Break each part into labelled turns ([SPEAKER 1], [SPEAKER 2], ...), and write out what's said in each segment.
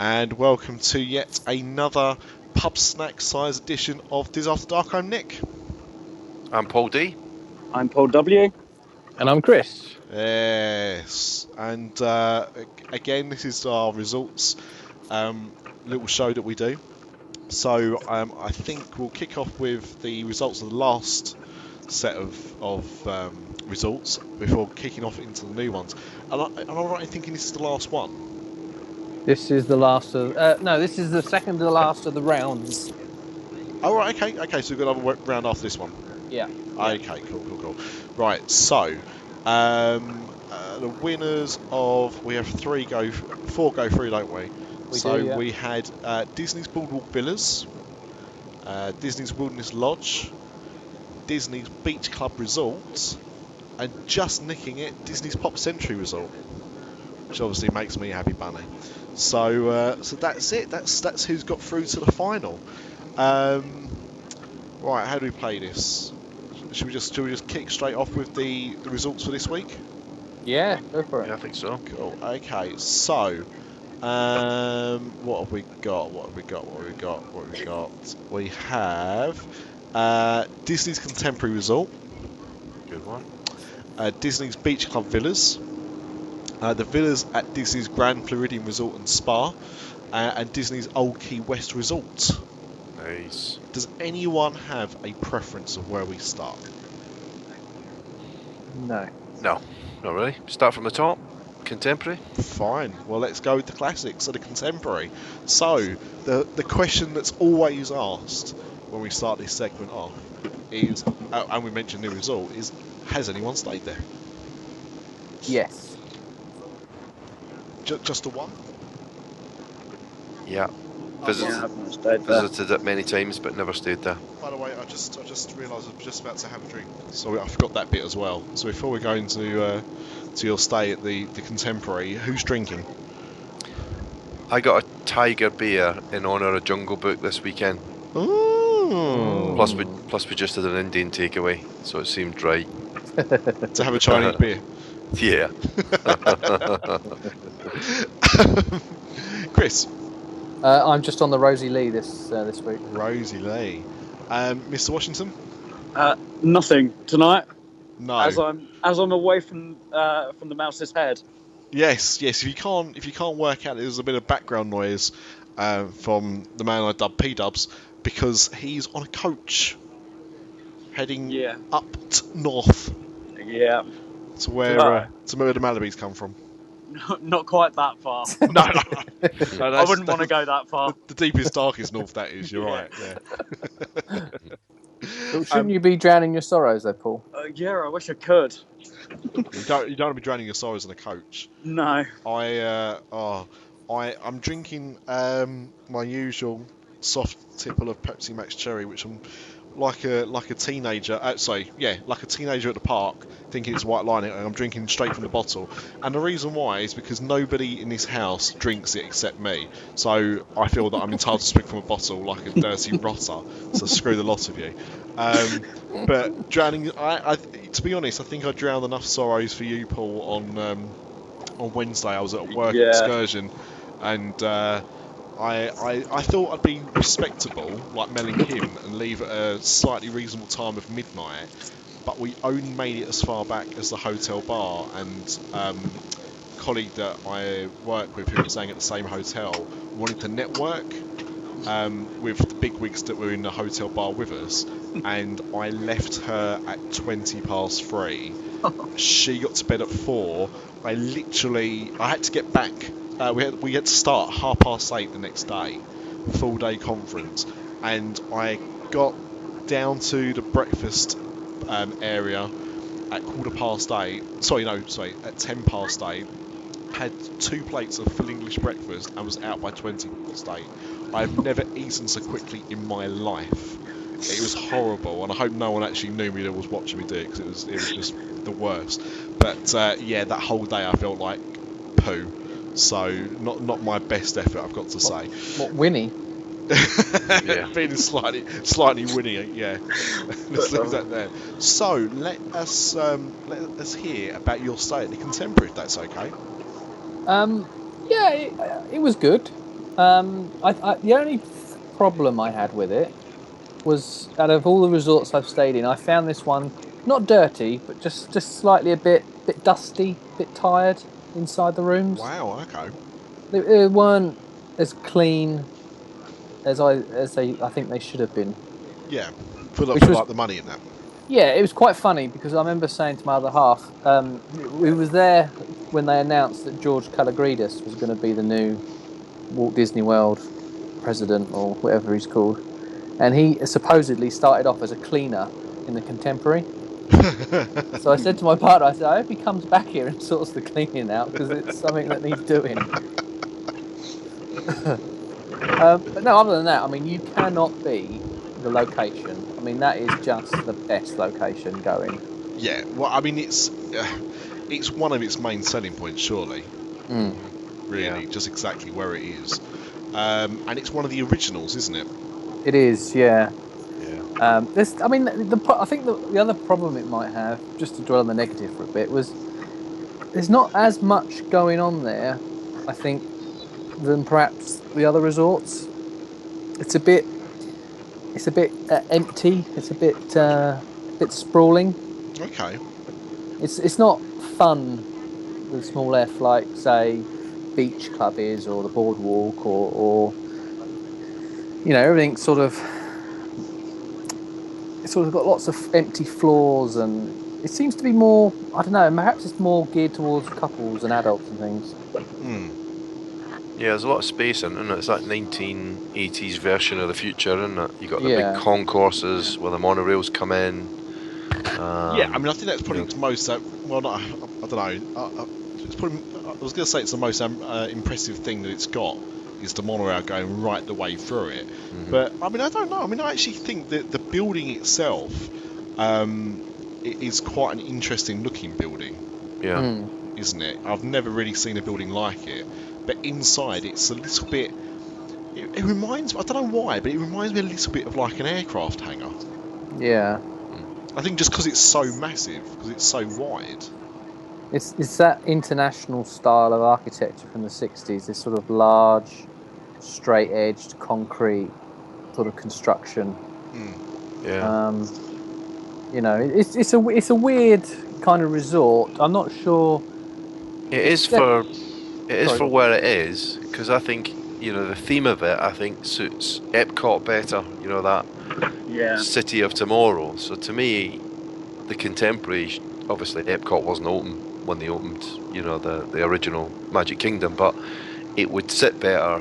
[SPEAKER 1] and welcome to yet another pub snack size edition of Dis After Dark. I'm Nick.
[SPEAKER 2] I'm Paul D.
[SPEAKER 3] I'm Paul W.
[SPEAKER 4] And I'm Chris.
[SPEAKER 1] Yes, and again, this is our results little show that we do. So I think we'll kick off with the results of the last set of results before kicking off into the new ones. Am I right in thinking this is the last one?
[SPEAKER 4] This is the last of... this is the second to the last of the rounds.
[SPEAKER 1] Oh, right, okay, so we've got another round after this one.
[SPEAKER 4] Yeah.
[SPEAKER 1] Okay, cool. Right, so the winners of... We have four go through, don't we? We had Disney's Boardwalk Villas, Disney's Wilderness Lodge, Disney's Beach Club Resort, and just nicking it, Disney's Pop Century Resort, which obviously makes me happy bunny. So that's it. That's who's got through to the final. Right, how do we play this? Should we just kick straight off with the results for this week?
[SPEAKER 4] Yeah, go for it.
[SPEAKER 2] Yeah, I think so.
[SPEAKER 1] Cool. Okay, so what have we got? We have Disney's Contemporary Resort.
[SPEAKER 2] Good one.
[SPEAKER 1] Disney's Beach Club Villas. The villas at Disney's Grand Floridian Resort and Spa, and Disney's Old Key West Resort.
[SPEAKER 2] Nice.
[SPEAKER 1] Does anyone have a preference of where we start?
[SPEAKER 4] No,
[SPEAKER 2] not really. Start from the top. Contemporary.
[SPEAKER 1] Fine. Well, let's go with the classics of the contemporary. So, the question that's always asked when we start this segment off is, and we mentioned the result, is, has anyone stayed there?
[SPEAKER 4] yes.
[SPEAKER 1] Just the one?
[SPEAKER 2] Yeah. Visited it many times, but never stayed there.
[SPEAKER 1] By the way, I just realised I was just about to have a drink, so I forgot that bit as well. So before we go into to your stay at the contemporary, who's drinking?
[SPEAKER 2] I got a tiger beer in honour of Jungle Book this weekend.
[SPEAKER 1] Ooh.
[SPEAKER 2] Plus we just had an Indian takeaway, so it seemed right.
[SPEAKER 1] To have a Chinese beer.
[SPEAKER 2] Yeah.
[SPEAKER 1] Chris.
[SPEAKER 4] I'm just on the Rosie Lee this week.
[SPEAKER 1] Rosie Lee. Mr. Washington.
[SPEAKER 3] Nothing tonight.
[SPEAKER 1] No.
[SPEAKER 3] As I'm away from the mouse's head.
[SPEAKER 1] Yes. If you can't work out, there's a bit of background noise from the man I dubbed P-Dubs, because he's on a coach heading up north.
[SPEAKER 3] Yeah.
[SPEAKER 1] To where the Malibis come from.
[SPEAKER 3] Not quite that far.
[SPEAKER 1] No,
[SPEAKER 3] I wouldn't want to go that far.
[SPEAKER 1] The deepest, darkest north, that is. You're right. Yeah.
[SPEAKER 4] Shouldn't you be drowning your sorrows, though, Paul?
[SPEAKER 3] Yeah, I wish I could.
[SPEAKER 1] You don't want to be drowning your sorrows in a coach.
[SPEAKER 3] No.
[SPEAKER 1] I'm drinking my usual soft tipple of Pepsi Max Cherry, which I'm like a teenager. Like a teenager at the park, thinking it's White Lining, and I'm drinking straight from the bottle. And the reason why is because nobody in this house drinks it except me. So I feel that I'm entitled to speak from a bottle like a dirty rotter. So screw the lot of you. But drowning, I to be honest, I think I drowned enough sorrows for you, Paul, on Wednesday. I was at a work excursion, and I thought I'd be respectable, like Mel and Kim, and leave at a slightly reasonable time of midnight, but we only made it as far back as the hotel bar, and a colleague that I work with, who was staying at the same hotel, wanted to network with the bigwigs that were in the hotel bar with us, and I left her at 3:20. She got to bed at 4. I had to get back. We had to start 8:30 the next day, full day conference, and I got down to the breakfast area at 8:15. At 10:08. Had 2 plates of full English breakfast and was out by 20:08. I've never eaten so quickly in my life. It was horrible, and I hope no one actually knew me that was watching me do it, because it was just the worst. But that whole day I felt like poo. So not my best effort, I've got to say.
[SPEAKER 4] What, Winnie?
[SPEAKER 1] Feeling slightly Winnie, yeah. Let's leave that there. So let us hear about your stay at the Contemporary, if that's okay.
[SPEAKER 4] It was good. The only problem I had with it was, out of all the resorts I've stayed in, I found this one not dirty, but just slightly a bit dusty, a bit tired inside the rooms.
[SPEAKER 1] Wow. Okay.
[SPEAKER 4] They weren't as clean as I think they should have been.
[SPEAKER 1] Yeah. For
[SPEAKER 4] Which was,
[SPEAKER 1] like the money in that.
[SPEAKER 4] yeah, it was quite funny because I remember saying to my other half, we was there when they announced that George Kalogridis was going to be the new Walt Disney World president or whatever he's called, and he supposedly started off as a cleaner in the Contemporary. So I said to my partner, I said, I hope he comes back here and sorts the cleaning out because it's something that needs doing. But no, other than that, I mean, you cannot beat the location. I mean, that is just the best location going.
[SPEAKER 1] Yeah. Well, I mean, it's one of its main selling points, surely. Really, just exactly where it is. And it's one of the originals, isn't it?
[SPEAKER 4] It is, yeah.
[SPEAKER 1] Yeah.
[SPEAKER 4] I mean, I think the other problem it might have, just to dwell on the negative for a bit, was there's not as much going on there, I think, than perhaps the other resorts. It's a bit empty. It's a bit sprawling.
[SPEAKER 1] Okay.
[SPEAKER 4] It's not fun with small F like, say, Beach Club is, or the Boardwalk, or you know, everything's sort of got lots of empty floors, and it seems to be more, I don't know, perhaps it's more geared towards couples and adults and things.
[SPEAKER 2] Yeah, there's a lot of space in it, isn't it? It's that 1980s version of the future, isn't it? You got the big concourses where the monorails come in.
[SPEAKER 1] Yeah, I mean, I think that's probably its most. Well, not. I don't know. It's probably, I was going to say it's the most impressive thing that it's got is the monorail going right the way through it. But I mean, I don't know. I mean, I actually think that the building itself it is quite an interesting looking building.
[SPEAKER 2] Yeah.
[SPEAKER 1] Isn't it? I've never really seen a building like it. But inside, it's a little bit. It reminds. I don't know why, but it reminds me a little bit of like an aircraft hangar.
[SPEAKER 4] Yeah.
[SPEAKER 1] I think just because it's so massive, because it's so wide.
[SPEAKER 4] It's that international style of architecture from the 60s, this sort of large, straight-edged, concrete sort of construction.
[SPEAKER 2] Yeah.
[SPEAKER 4] You know, it's a weird kind of resort. I'm not sure.
[SPEAKER 2] It is for where it is, because I think, you know, the theme of it, I think, suits Epcot better, you know, that city of tomorrow. So to me, the Contemporary, obviously Epcot wasn't open when they opened, you know, the original Magic Kingdom, but it would sit better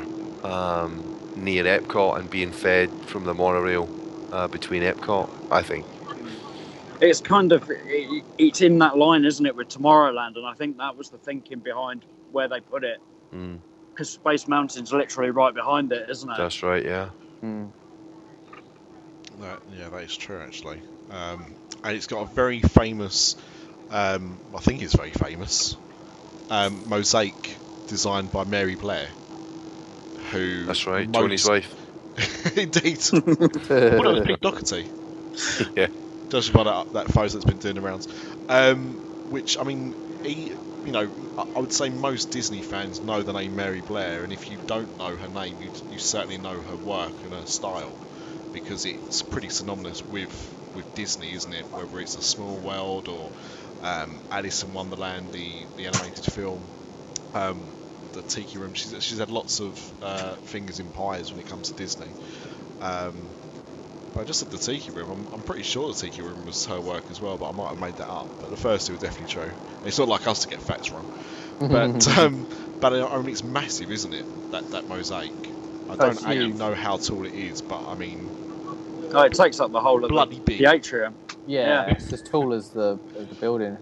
[SPEAKER 2] near Epcot and being fed from the monorail between Epcot, I think.
[SPEAKER 3] It's kind of, it's in that line, isn't it, with Tomorrowland, and I think that was the thinking behind where they put it. Because Space Mountain's literally right behind it, isn't it?
[SPEAKER 2] That's right, yeah.
[SPEAKER 1] That is true, actually. And it's got a very famous, I think it's very famous, mosaic designed by Mary Blair, who...
[SPEAKER 2] That's right, Tony's wife.
[SPEAKER 1] Indeed. What a big Doherty.
[SPEAKER 2] Yeah.
[SPEAKER 1] Judging by that photo that's been doing the rounds. Which, I mean, you know, I would say most Disney fans know the name Mary Blair, and if you don't know her name, you certainly know her work and her style, because it's pretty synonymous with Disney, isn't it? Whether it's A Small World or Alice in Wonderland, the animated film, the Tiki Room. She's had lots of fingers in pies when it comes to Disney. But I just said the Tiki Room. I'm pretty sure the Tiki Room was her work as well, but I might have made that up. But the first two are definitely true. And it's not like us to get facts wrong. But I mean, it's massive, isn't it? That mosaic. I don't actually know how tall it is, but I mean,
[SPEAKER 3] it takes up the whole of
[SPEAKER 1] bloody big.
[SPEAKER 3] The atrium.
[SPEAKER 4] Yeah, it's as tall as the building.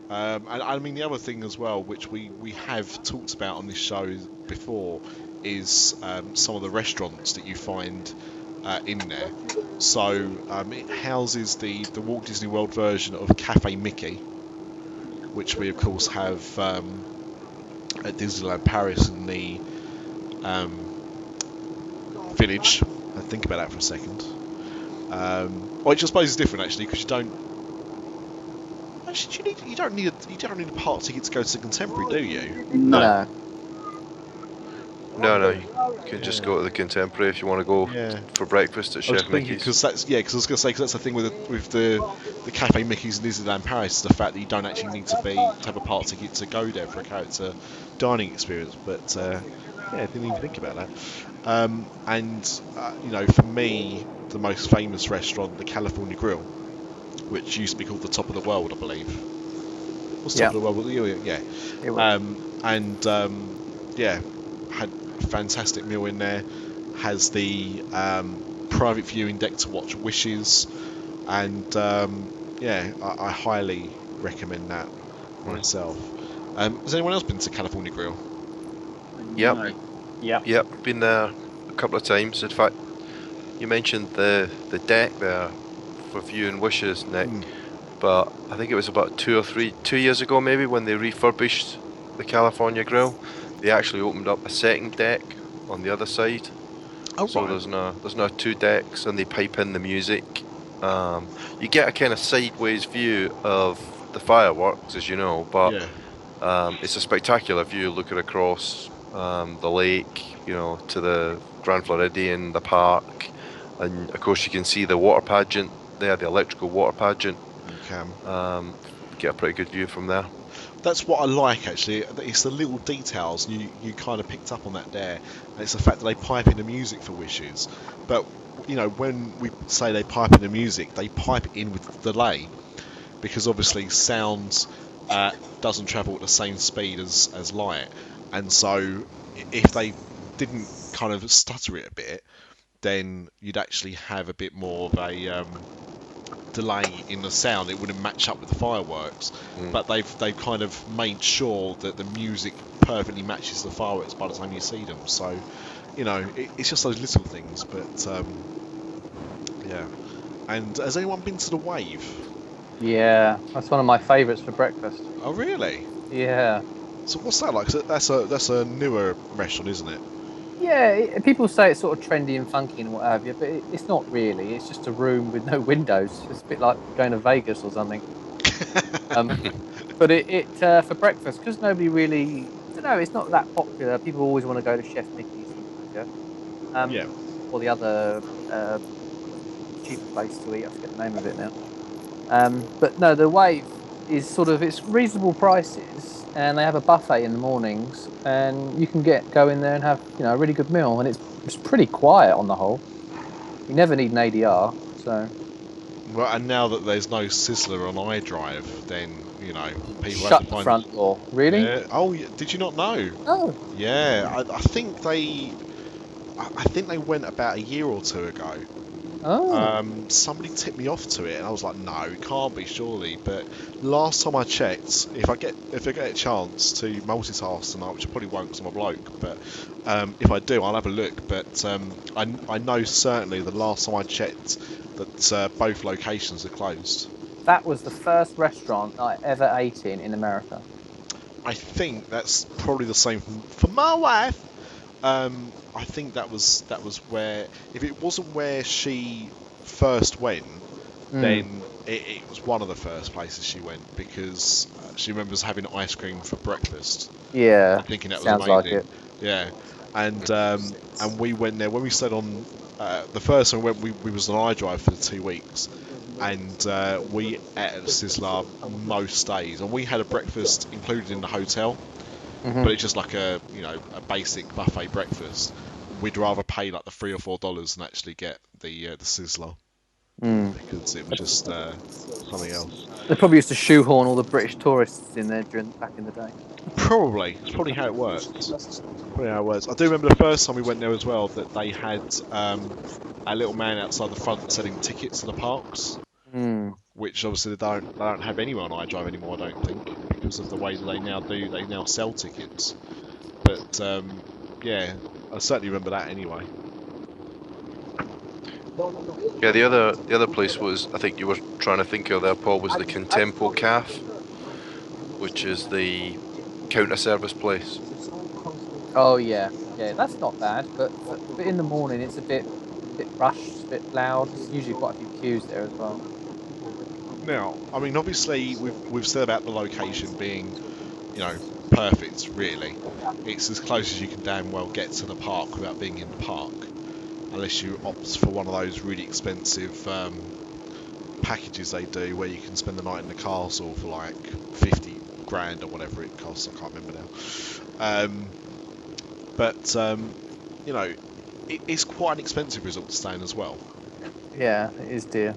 [SPEAKER 1] And I mean, the other thing as well, which we have talked about on this show before, is some of the restaurants that you find in there. So it houses the Walt Disney World version of Cafe Mickey, which we of course have at Disneyland Paris in the village. I think about that for a second. Which I suppose is different actually, because you don't need a park ticket to go to the Contemporary, do you?
[SPEAKER 3] No.
[SPEAKER 2] No, you can just go to the Contemporary if you want to go for breakfast at
[SPEAKER 1] I was
[SPEAKER 2] Chef
[SPEAKER 1] thinking
[SPEAKER 2] Mickey's.
[SPEAKER 1] because that's because I was going to say because that's the thing with the Cafe Mickey's in Disneyland Paris is the fact that you don't actually need to have a part ticket to go there for a character dining experience. But didn't even think about that. And for me, the most famous restaurant, the California Grill, which used to be called the Top of the World, I believe. What's Top of the World? Yeah.
[SPEAKER 4] It was.
[SPEAKER 1] Had a fantastic meal in there. Has the private viewing deck to watch Wishes, and I highly recommend that myself. Has anyone else been to California Grill?
[SPEAKER 2] Yep.
[SPEAKER 3] No. Yep.
[SPEAKER 2] Yep, been there a couple of times. In fact, you mentioned the deck there for viewing Wishes, Nick. But I think it was about 2 years ago maybe when they refurbished the California Grill. They actually opened up a second deck on the other side.
[SPEAKER 1] Oh,
[SPEAKER 2] so
[SPEAKER 1] right.
[SPEAKER 2] there's now 2 decks, and they pipe in the music. You get a kind of sideways view of the fireworks, as you know, but it's a spectacular view looking across the lake, to the Grand Floridian, the park, and of course you can see the water pageant there, the electrical water pageant.
[SPEAKER 1] You can
[SPEAKER 2] get a pretty good view from there.
[SPEAKER 1] That's what I like, actually. It's the little details, and you kind of picked up on that there. And it's the fact that they pipe in the music for Wishes. But, when we say they pipe in the music, they pipe it in with delay. Because obviously sound doesn't travel at the same speed as light. And so if they didn't kind of stutter it a bit, then you'd actually have a bit more of a delay in the sound. It wouldn't match up with the fireworks, but they've kind of made sure that the music perfectly matches the fireworks by the time you see them. So it's just those little things. But and has anyone been to the Wave?
[SPEAKER 4] Yeah, that's one of my favourites for breakfast.
[SPEAKER 1] Oh, really?
[SPEAKER 4] Yeah.
[SPEAKER 1] So what's that like? That's a newer restaurant, isn't it?
[SPEAKER 4] Yeah, people say it's sort of trendy and funky and what have you, but it's not really. It's just a room with no windows. It's a bit like going to Vegas or something. But it for breakfast, because nobody really, I don't know, it's not that popular. People always want to go to Chef Mickey's or the other cheaper place to eat. I forget the name of it now. But no, the Wave is it's reasonable prices. And they have a buffet in the mornings, and you can go in there and have a really good meal, and it's pretty quiet on the whole. You never need an ADR, so.
[SPEAKER 1] Well, and now that there's no Sizzler on iDrive, then people
[SPEAKER 4] shut
[SPEAKER 1] have to
[SPEAKER 4] the
[SPEAKER 1] find
[SPEAKER 4] front door. Really?
[SPEAKER 1] Yeah. Oh, did you not know?
[SPEAKER 4] Oh.
[SPEAKER 1] Yeah, I think they went about a year or two ago.
[SPEAKER 4] Oh.
[SPEAKER 1] Somebody tipped me off to it, and I was like, no, it can't be, surely. But last time I checked, if I get a chance to multitask tonight, which I probably won't because I'm a bloke, but if I do, I'll have a look. But I know certainly the last time I checked that both locations are closed.
[SPEAKER 4] That was the first restaurant I ever ate in America.
[SPEAKER 1] I think that's probably the same for my wife. I think that was where, if it wasn't where she first went, then it was one of the first places she went, because she remembers having ice cream for breakfast.
[SPEAKER 4] Yeah,
[SPEAKER 1] I'm thinking that
[SPEAKER 4] sounds
[SPEAKER 1] was amazing.
[SPEAKER 4] like it.
[SPEAKER 1] Yeah, and we went there when we stayed on. The first time we was on iDrive for 2 weeks, and we ate at Sizzler most days, and we had a breakfast included in the hotel. But it's just like a basic buffet breakfast. We'd rather pay like the $3 or $4 than actually get the Sizzler, because it was just something else.
[SPEAKER 4] They probably used to shoehorn all the British tourists in there back in the day.
[SPEAKER 1] Probably. It's probably how it works. I do remember the first time we went there as well, that they had a little man outside the front selling tickets to the parks. Which obviously they don't have anywhere on iDrive anymore, I don't think, because of the way that they now sell tickets. But I certainly remember that anyway.
[SPEAKER 2] Yeah, the other place was, I think you were trying to think of there, Paul, was the Contempo Cafe, which is the counter service place.
[SPEAKER 4] Oh yeah, that's not bad, but in the morning it's a bit rushed, a bit loud. There's usually quite a few queues there as well.
[SPEAKER 1] Now, I mean, obviously we've said about the location being, perfect, really. It's as close as you can damn well get to the park without being in the park, unless you opt for one of those really expensive packages they do where you can spend the night in the castle for like 50 grand or whatever it costs. I can't remember now. But you know, it's quite an expensive resort to stay in as well.
[SPEAKER 4] Yeah, it is dear.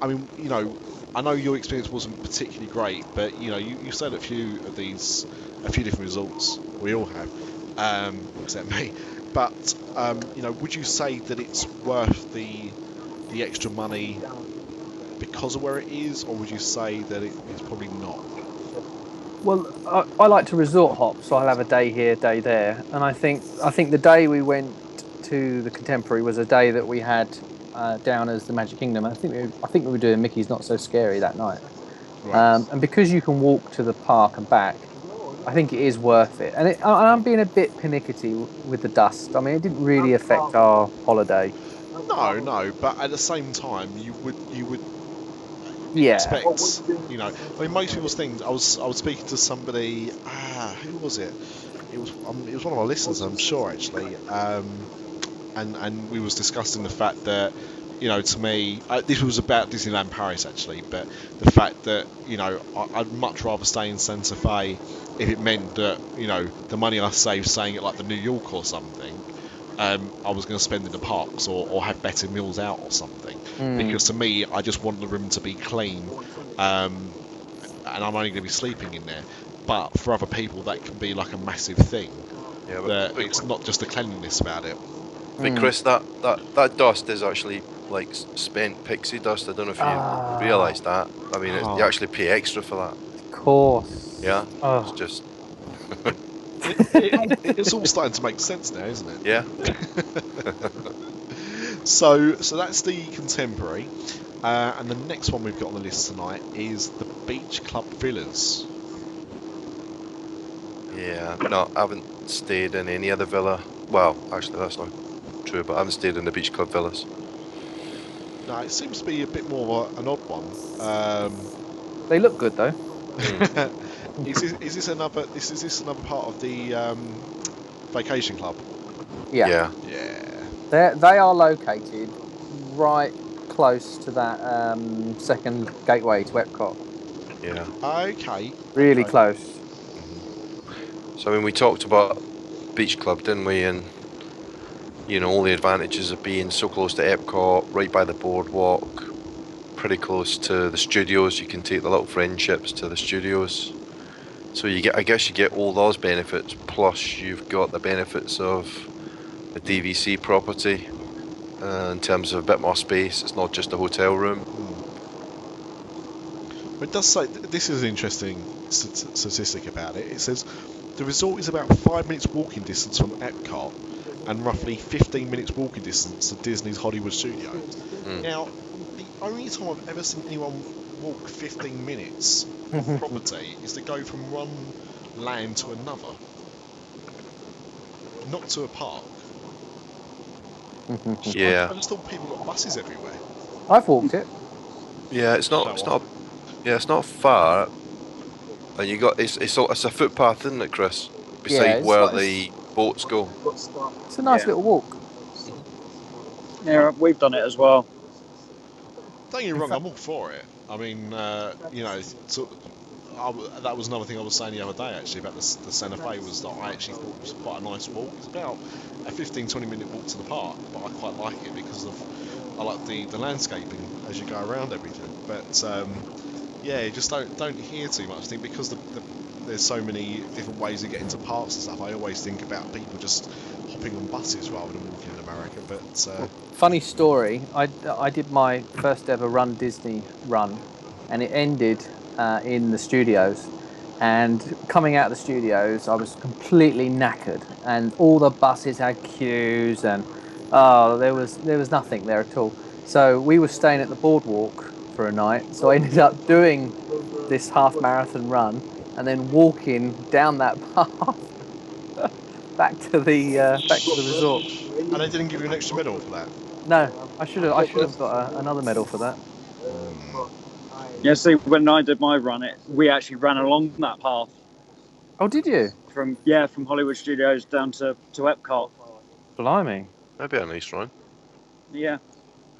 [SPEAKER 1] I mean, you know, I know your experience wasn't particularly great, but you know, you stayed at a few different resorts. We all have, except me. But you know, would you say that it's worth the extra money because of where it is, or would you say that it's probably not?
[SPEAKER 4] Well, I like to resort hop, so I'll have a day here, day there, and I think the day we went to the Contemporary was a day that we had down as the Magic Kingdom. I think we were doing Mickey's Not So Scary that night,
[SPEAKER 1] Right.
[SPEAKER 4] And because you can walk to the park and back, I think it is worth it. And I'm being a bit pernickety with the dust. I mean, it didn't really affect our holiday.
[SPEAKER 1] No, but at the same time, you would
[SPEAKER 4] Yeah.
[SPEAKER 1] expect, you know, I mean, most people's things. I was speaking to somebody. Who was it? It was one of our listeners, I'm sure, actually. And we was discussing the fact that, you know, to me, this was about Disneyland Paris actually, but the fact that, you know, I'd much rather stay in Santa Fe if it meant that, you know, the money I saved staying at like the New York or something, I was going to spend in the parks or have better meals out or something. Because to me, I just want the room to be clean, and I'm only going to be sleeping in there. But for other people, that can be like a massive thing.
[SPEAKER 2] Yeah,
[SPEAKER 1] that it's not just the cleanliness about it.
[SPEAKER 2] But Chris, that dust is actually like spent pixie dust. I don't know if you realise that. I mean, you actually pay extra for that.
[SPEAKER 4] Of course.
[SPEAKER 2] Yeah.
[SPEAKER 4] Oh.
[SPEAKER 2] It's just.
[SPEAKER 1] It's all starting to make sense now, isn't it?
[SPEAKER 2] Yeah.
[SPEAKER 1] So that's the Contemporary, and the next one we've got on the list tonight is the Beach Club Villas.
[SPEAKER 2] Yeah, no, I haven't stayed in any other villa. Well, actually, that's not true, but I haven't stayed in the Beach Club Villas.
[SPEAKER 1] No, it seems to be a bit more of an odd one.
[SPEAKER 4] They look good though.
[SPEAKER 1] Is this another part of the Vacation Club?
[SPEAKER 4] Yeah.
[SPEAKER 1] Yeah.
[SPEAKER 4] They are located right close to that second gateway to Epcot.
[SPEAKER 2] Yeah.
[SPEAKER 1] Okay.
[SPEAKER 4] Really close.
[SPEAKER 2] So I mean, we talked about Beach Club, didn't we? And you know, all the advantages of being so close to Epcot, right by the boardwalk, pretty close to the studios. You can take the little friendships to the studios. So I guess you get all those benefits, plus you've got the benefits of the DVC property in terms of a bit more space. It's not just a hotel room.
[SPEAKER 1] It does say, this is an interesting statistic about it. It says the resort is about 5 minutes walking distance from Epcot and roughly 15 minutes walking distance to Disney's Hollywood Studios. Now, the only time I've ever seen anyone walk 15 minutes from property is to go from one land to another, not to a park.
[SPEAKER 2] Yeah.
[SPEAKER 1] I just thought people got buses everywhere.
[SPEAKER 4] I've walked it.
[SPEAKER 2] Yeah, it's not far. And you got it's a footpath, isn't it, Chris? Beside where the boats go.
[SPEAKER 4] It's a nice little walk.
[SPEAKER 3] Yeah, we've done it as well.
[SPEAKER 1] Don't get me wrong, I'm all for it. I mean, you know, that was another thing I was saying the other day actually about the Santa Fe, was that I actually thought it was quite a nice walk. It's about a 15-20 minute walk to the park, but I quite like it because I like the landscaping as you go around everything. But yeah, just don't hear too much. I think because there's so many different ways of getting to parks and stuff, I always think about people just hopping on buses rather than walking in America. But
[SPEAKER 4] funny story, I did my first ever Run Disney run, and it ended in the studios. And coming out of the studios, I was completely knackered, and all the buses had queues, and there was nothing there at all. So we were staying at the boardwalk for a night. So I ended up doing this half marathon run and then walking down that path back to the resort.
[SPEAKER 1] And they didn't give you an extra medal for that?
[SPEAKER 4] No, I should have got another medal for that.
[SPEAKER 3] Yeah, see, when I did my run, we actually ran along that path.
[SPEAKER 4] Oh, did you?
[SPEAKER 3] From Hollywood Studios down to Epcot.
[SPEAKER 4] Blimey.
[SPEAKER 2] That'd be a nice run.
[SPEAKER 3] Yeah.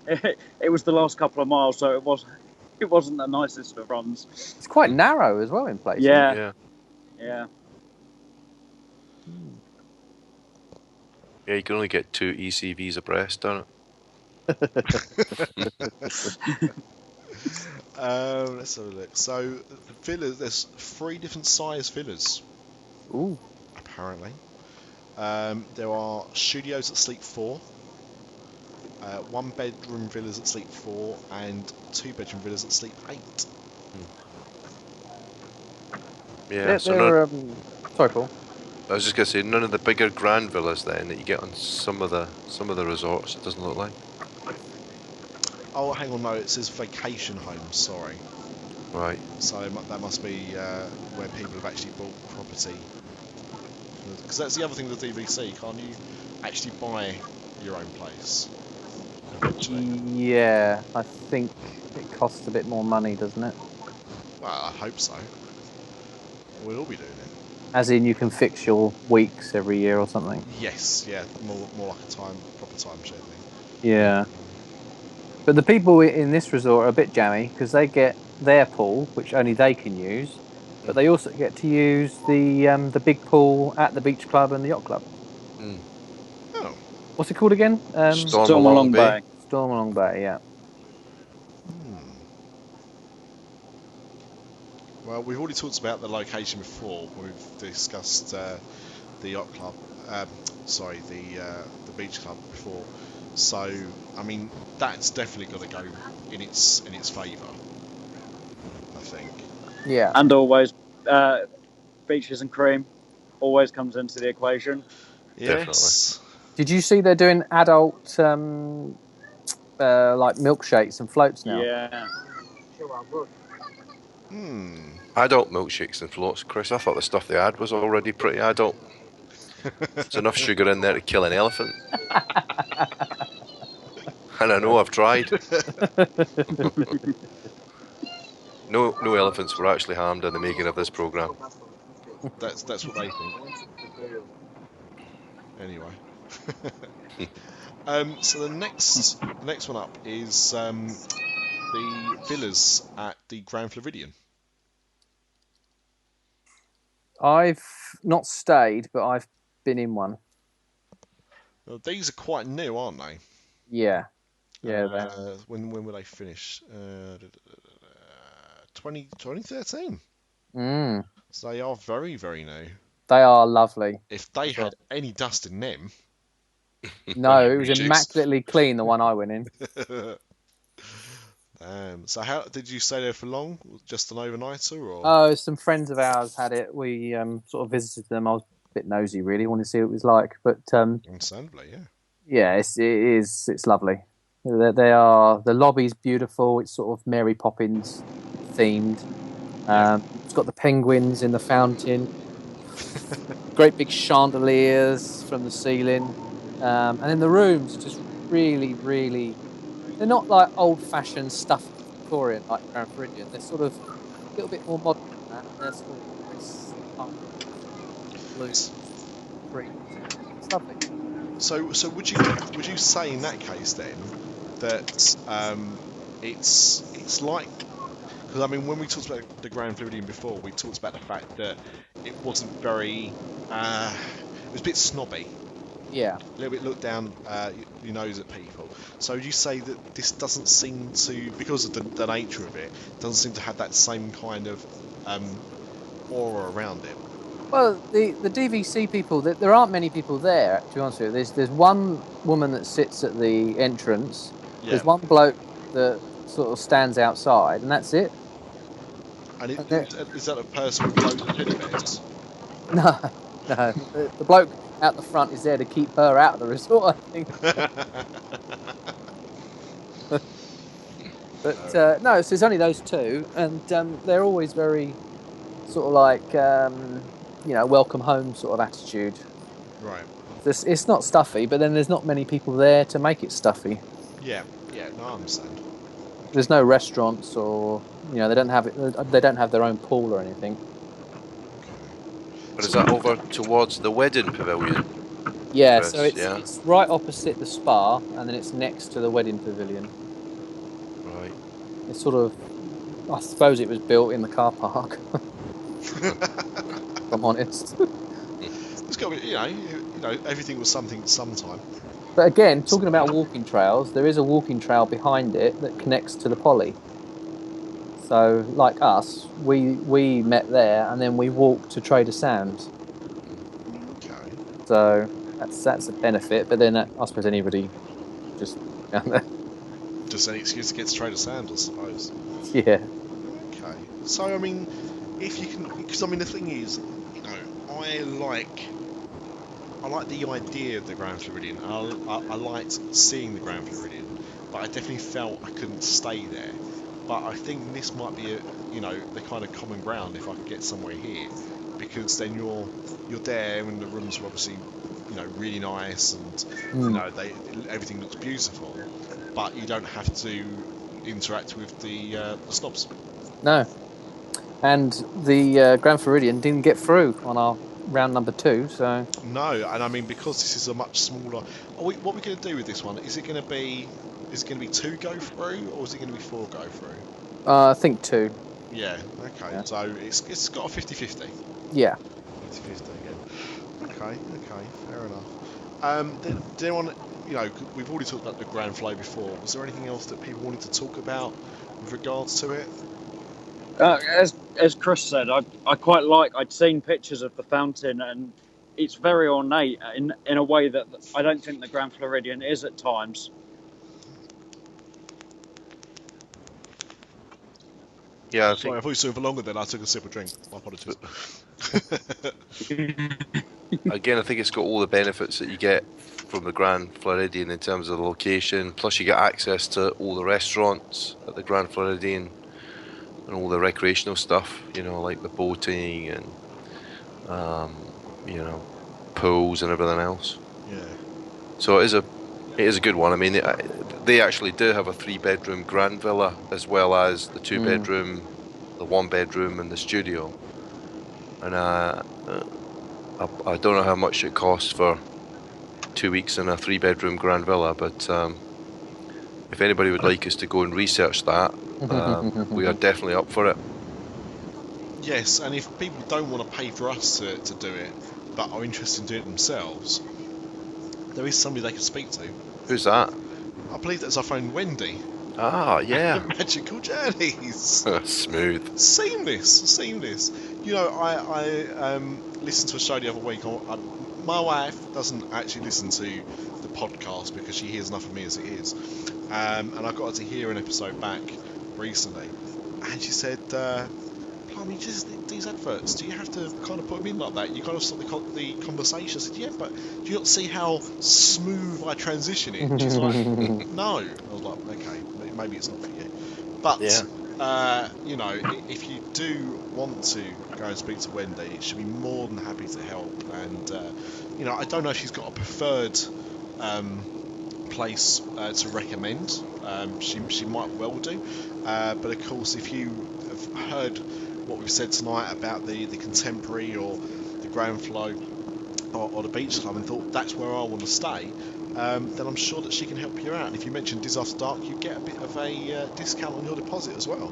[SPEAKER 3] It was the last couple of miles, so it wasn't the nicest of runs.
[SPEAKER 4] It's quite narrow as well in places.
[SPEAKER 3] Yeah.
[SPEAKER 2] Yeah, you can only get 2 ECVs abreast, don't it?
[SPEAKER 1] Let's have a look. So, villas, there's 3 different size villas.
[SPEAKER 4] Ooh.
[SPEAKER 1] Apparently. There are studios that sleep 4, 1-bedroom villas that sleep 4, and 2-bedroom villas that sleep 8.
[SPEAKER 2] Yeah,
[SPEAKER 4] sorry, Paul.
[SPEAKER 2] I was just gonna say, none of the bigger grand villas then that you get on some of the resorts. It doesn't look like.
[SPEAKER 1] Oh, hang on, no, it says vacation homes. Sorry.
[SPEAKER 2] Right.
[SPEAKER 1] So that must be where people have actually bought property. Because that's the other thing with the DVC. Can't you actually buy your own place?
[SPEAKER 4] Yeah, I think it costs a bit more money, doesn't it?
[SPEAKER 1] Well, I hope so. We'll all be doing it.
[SPEAKER 4] As in, you can fix your weeks every year or something.
[SPEAKER 1] Yes, yeah, more like a proper timeshare thing.
[SPEAKER 4] Yeah. But the people in this resort are a bit jammy because they get their pool, which only they can use, but they also get to use the big pool at the beach club and the yacht club.
[SPEAKER 1] Oh.
[SPEAKER 4] What's it called again?
[SPEAKER 2] Stormalong Bay.
[SPEAKER 4] Stormalong Bay, yeah.
[SPEAKER 1] Well, we've already talked about the location before when we've discussed the yacht club. The beach club before. So, I mean, that's definitely got to go in its favour, I think.
[SPEAKER 3] Yeah. And always, beaches and cream always comes into the equation.
[SPEAKER 1] Yes.
[SPEAKER 2] Definitely.
[SPEAKER 4] Did you see they're doing adult like milkshakes and floats now?
[SPEAKER 3] Yeah.
[SPEAKER 2] Adult milkshakes and floats, Chris. I thought the stuff they had was already pretty adult. There's enough sugar in there to kill an elephant. And I know I've tried. No elephants were actually harmed in the making of this programme.
[SPEAKER 1] That's what they think. Anyway. So the next one up is the villas at the Grand Floridian.
[SPEAKER 4] I've not stayed, but I've been in one.
[SPEAKER 1] Well, these are quite new, aren't they?
[SPEAKER 4] Yeah. Yeah.
[SPEAKER 1] When will they finish? 2013. So they are very, very new.
[SPEAKER 4] They are lovely.
[SPEAKER 1] If they had any dust in them.
[SPEAKER 4] No, it was immaculately clean, the one I went in.
[SPEAKER 1] So how did you stay there for long? Just an overnighter, or?
[SPEAKER 4] Oh, some friends of ours had it. We sort of visited them. I was a bit nosy, really. Wanted to see what it was like, but
[SPEAKER 1] understandably, yeah.
[SPEAKER 4] Yeah, it's lovely. The lobby's beautiful. It's sort of Mary Poppins themed. It's got the penguins in the fountain. Great big chandeliers from the ceiling, and then the rooms just really, really. They're not like old-fashioned stuff Victorian like Grand Floridian. They're sort of a little bit more modern than that. They're sort of blues, green. It's lovely.
[SPEAKER 1] So would you say in that case then that it's like, because I mean when we talked about the Grand Floridian before, we talked about the fact that it wasn't very it was a bit snobby.
[SPEAKER 4] Yeah.
[SPEAKER 1] A little bit look down your nose at people. So would you say that this doesn't seem to, because of the nature of it, doesn't seem to have that same kind of aura around it?
[SPEAKER 4] Well, the DVC people, there aren't many people there, to be honest with you. There's one woman that sits at the entrance. Yeah. There's one bloke that sort of stands outside, and that's it.
[SPEAKER 1] And is that a person with loads of teddy bears?
[SPEAKER 4] No. The bloke out the front is there to keep her out of the resort, I think. But no, so there's only those two, and they're always very sort of like welcome home sort of attitude.
[SPEAKER 1] Right.
[SPEAKER 4] It's not stuffy, but then there's not many people there to make it stuffy.
[SPEAKER 1] Yeah, no, I understand.
[SPEAKER 4] There's no restaurants, or they don't have their own pool or anything.
[SPEAKER 2] But is that over towards the wedding pavilion?
[SPEAKER 4] Yeah,
[SPEAKER 2] Chris,
[SPEAKER 4] so it's right opposite the spa, and then it's next to the wedding pavilion.
[SPEAKER 2] Right.
[SPEAKER 4] It's sort of, I suppose it was built in the car park. If I'm honest.
[SPEAKER 1] It's got to be, you know, everything was something sometime.
[SPEAKER 4] But again, talking about walking trails, there is a walking trail behind it that connects to the Poly. So, like us, we met there, and then we walked to Trader Sam's.
[SPEAKER 1] Okay.
[SPEAKER 4] So that's a benefit. But then I suppose anybody just down there.
[SPEAKER 1] Just an excuse to get to Trader Sam's, I suppose.
[SPEAKER 4] Yeah.
[SPEAKER 1] Okay. So, I mean, if you can... Because, I mean, the thing is, you know, I like the idea of the Grand Floridian. I liked seeing the Grand Floridian, but I definitely felt I couldn't stay there. But I think this might be, the kind of common ground if I could get somewhere here, because then you're there and the rooms are obviously, really nice and everything looks beautiful, but you don't have to interact with the snobs.
[SPEAKER 4] No. And the Grand Floridian didn't get through on our round number 2, so...
[SPEAKER 1] No, and I mean, because this is a much smaller... what are we going to do with this one? Is it going to be 2 go through, or is it going to be 4 go through?
[SPEAKER 4] I think 2.
[SPEAKER 1] Yeah, okay. Yeah. So it's got a 50-50.
[SPEAKER 4] Yeah.
[SPEAKER 1] 50-50 again. Okay, fair enough. Did anyone... we've already talked about the Grand Flow before. Was there anything else that people wanted to talk about with regards to it?
[SPEAKER 3] As Chris said, I quite like. I'd seen pictures of the fountain, and it's very ornate in a way that I don't think the Grand Floridian is at times.
[SPEAKER 1] Yeah, sorry, I thought you stood for longer. Then I took a sip of drink. My apologies.
[SPEAKER 2] Again, I think it's got all the benefits that you get from the Grand Floridian in terms of the location. Plus, you get access to all the restaurants at the Grand Floridian. And all the recreational stuff, like the boating and, pools and everything else.
[SPEAKER 1] Yeah.
[SPEAKER 2] So it is a good one. I mean, they actually do have a 3-bedroom grand villa as well as the 2-bedroom, the 1-bedroom, and the studio. And I don't know how much it costs for 2 weeks in a 3-bedroom grand villa, but if anybody would like us to go and research that, we are definitely up for it.
[SPEAKER 1] Yes, and if people don't want to pay for us to do it, but are interested in doing it themselves, there is somebody they can speak to.
[SPEAKER 2] Who's that?
[SPEAKER 1] I believe that's our friend Wendy.
[SPEAKER 2] Ah, yeah.
[SPEAKER 1] Magical Journeys.
[SPEAKER 2] Smooth.
[SPEAKER 1] Seamless. I listened to a show the other week. My wife doesn't actually listen to the podcast because she hears enough of me as it is. And I got her to hear an episode back recently, and she said, "Blimey, just these adverts. Do you have to kind of put them in like that? You kind of stop the conversation." I said, "Yeah, but do you not see how smooth I transition it?" And she's like, "No." I was like, "Okay, maybe it's not for you." But if you do want to go and speak to Wendy, she'll be more than happy to help. And I don't know if she's got a preferred place to recommend. She might well do, but of course, if you have heard what we've said tonight about the contemporary or the Grand Flow or the Beach Club and thought that's where I want to stay, then I'm sure that she can help you out. And if you mention Dis After Dark, you get a bit of a discount on your deposit as well.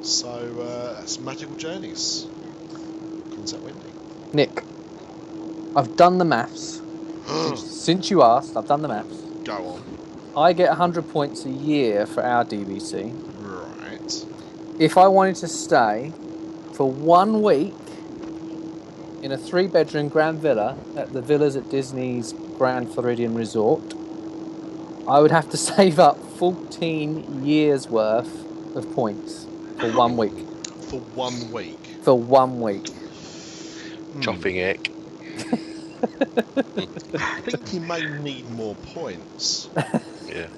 [SPEAKER 1] So that's Magical Journeys. Contact Wendy.
[SPEAKER 4] Nick, I've done the maths. Since you asked, I've done the maths.
[SPEAKER 1] Go on.
[SPEAKER 4] I get 100 points a year for our DVC.
[SPEAKER 1] Right.
[SPEAKER 4] If I wanted to stay for 1 week in a 3-bedroom grand villa at the villas at Disney's Grand Floridian Resort, I would have to save up 14 years worth of points for 1 week.
[SPEAKER 1] For 1 week?
[SPEAKER 4] For 1 week.
[SPEAKER 2] Chopping egg.
[SPEAKER 1] I think you may need more points.
[SPEAKER 2] Yeah.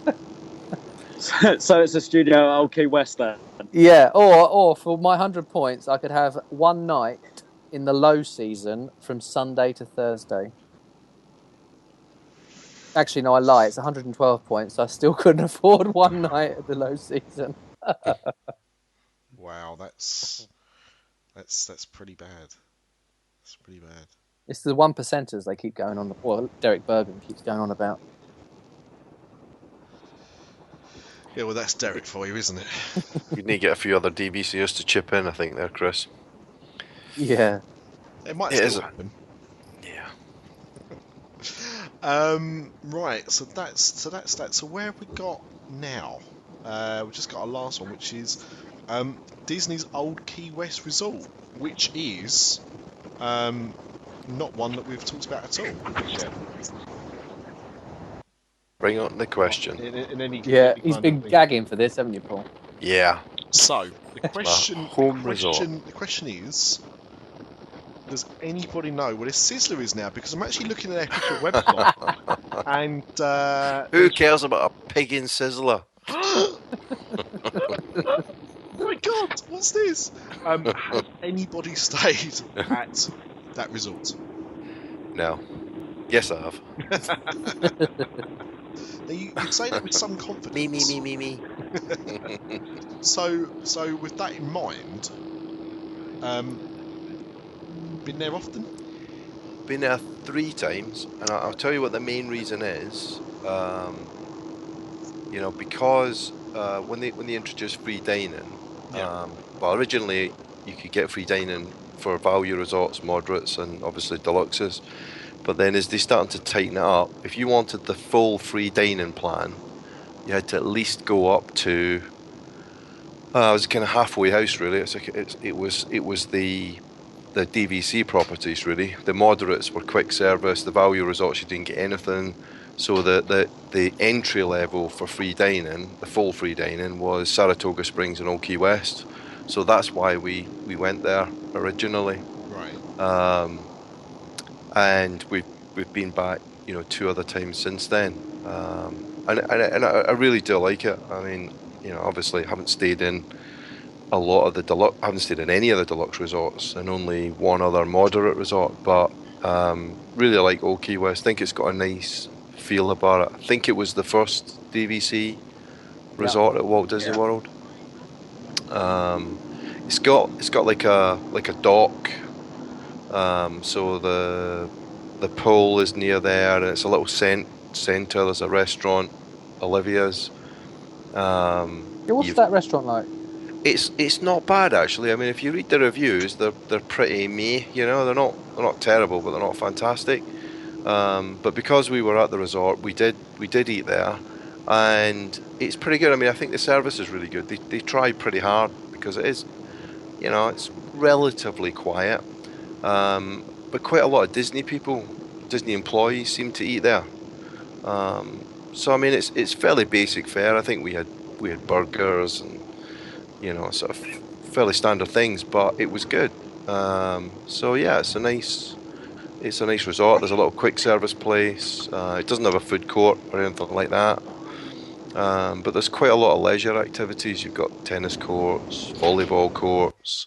[SPEAKER 3] So it's a studio at Old Key West then?
[SPEAKER 4] Yeah, or for my 100 points, I could have 1 night in the low season from Sunday to Thursday. Actually, no, I lie. It's 112 points, so I still couldn't afford 1 night at the low season.
[SPEAKER 1] Wow, that's pretty bad. It's pretty bad.
[SPEAKER 4] It's the 1%ers they keep going on. Well, Derek Bergen keeps going on about.
[SPEAKER 1] Yeah, well, that's Derek for you, isn't it?
[SPEAKER 2] You need to get a few other DVCers to chip in, I think, there, Chris.
[SPEAKER 4] Yeah.
[SPEAKER 1] It might still happen.
[SPEAKER 2] Yeah.
[SPEAKER 1] Right, so that's that. So where have we got now? We've just got our last one, which is Disney's Old Key West Resort, which is not one that we've talked about at all. Yeah.
[SPEAKER 2] Bring on the question.
[SPEAKER 4] He's been gagging for this, haven't you, Paul?
[SPEAKER 2] Yeah.
[SPEAKER 1] So the question is, does anybody know what a Sizzler is now? Because I'm actually looking at their official website, and
[SPEAKER 2] who cares about a pig in sizzler?
[SPEAKER 1] Oh my God, what's this? Has anybody stayed at that resort?
[SPEAKER 2] No. Yes, I have.
[SPEAKER 1] Now, you'd say that with some confidence.
[SPEAKER 2] Me.
[SPEAKER 1] So with that in mind, been there often?
[SPEAKER 2] Been there 3 times, and I'll tell you what the main reason is. Because when they introduced free dining, originally you could get free dining for value resorts, moderates, and obviously deluxes. But then as they started to tighten it up, if you wanted the full free dining plan, you had to at least go up to. It was a kind of halfway house, really. It was the DVC properties, really. The moderates were quick service. The value resorts, you didn't get anything. So the entry level for free dining, the full free dining, was Saratoga Springs and Old Key West. So that's why we went there originally.
[SPEAKER 1] Right.
[SPEAKER 2] And we've been back, 2 other times since then. And I really do like it. I mean, obviously I haven't stayed in a lot of the deluxe. I haven't stayed in any of the deluxe resorts, and only one other moderate resort. But really like Old Key West. I think it's got a nice feel about it. I think it was the first DVC resort at Walt Disney World. It's got like a dock. So the pool is near there, and it's a little centre. There's a restaurant, Olivia's.
[SPEAKER 4] What's that restaurant like?
[SPEAKER 2] It's not bad, actually. I mean, if you read the reviews, they're pretty meh. They're not terrible, but they're not fantastic. But because we were at the resort, we did eat there, and it's pretty good. I mean, I think the service is really good. They try pretty hard, because it is, it's relatively quiet. But quite a lot of Disney employees seem to eat there. So I mean, it's fairly basic fare. I think we had burgers and sort of fairly standard things, but it was good. So yeah, it's a nice resort. There's a little quick service place. It doesn't have a food court or anything like that. But there's quite a lot of leisure activities. You've got tennis courts, volleyball courts.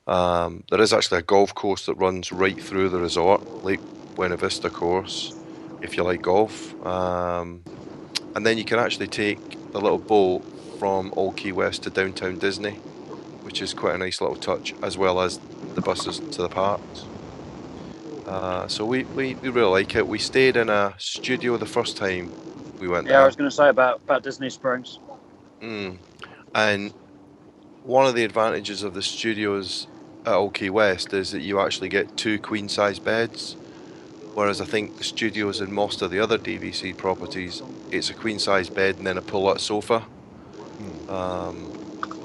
[SPEAKER 2] There is actually a golf course that runs right through the resort, Lake Buena Vista course, if you like golf. And then you can actually take a little boat from Old Key West to downtown Disney, which is quite a nice little touch, as well as the buses to the parks. So we really like it. We stayed in a studio the first time we went there.
[SPEAKER 3] Yeah, I was going to say about Disney Springs.
[SPEAKER 2] And one of the advantages of the studios at Old Key West is that you actually get 2 queen-size beds, whereas I think the studios in most of the other DVC properties, it's a queen-size bed and then a pull-out sofa.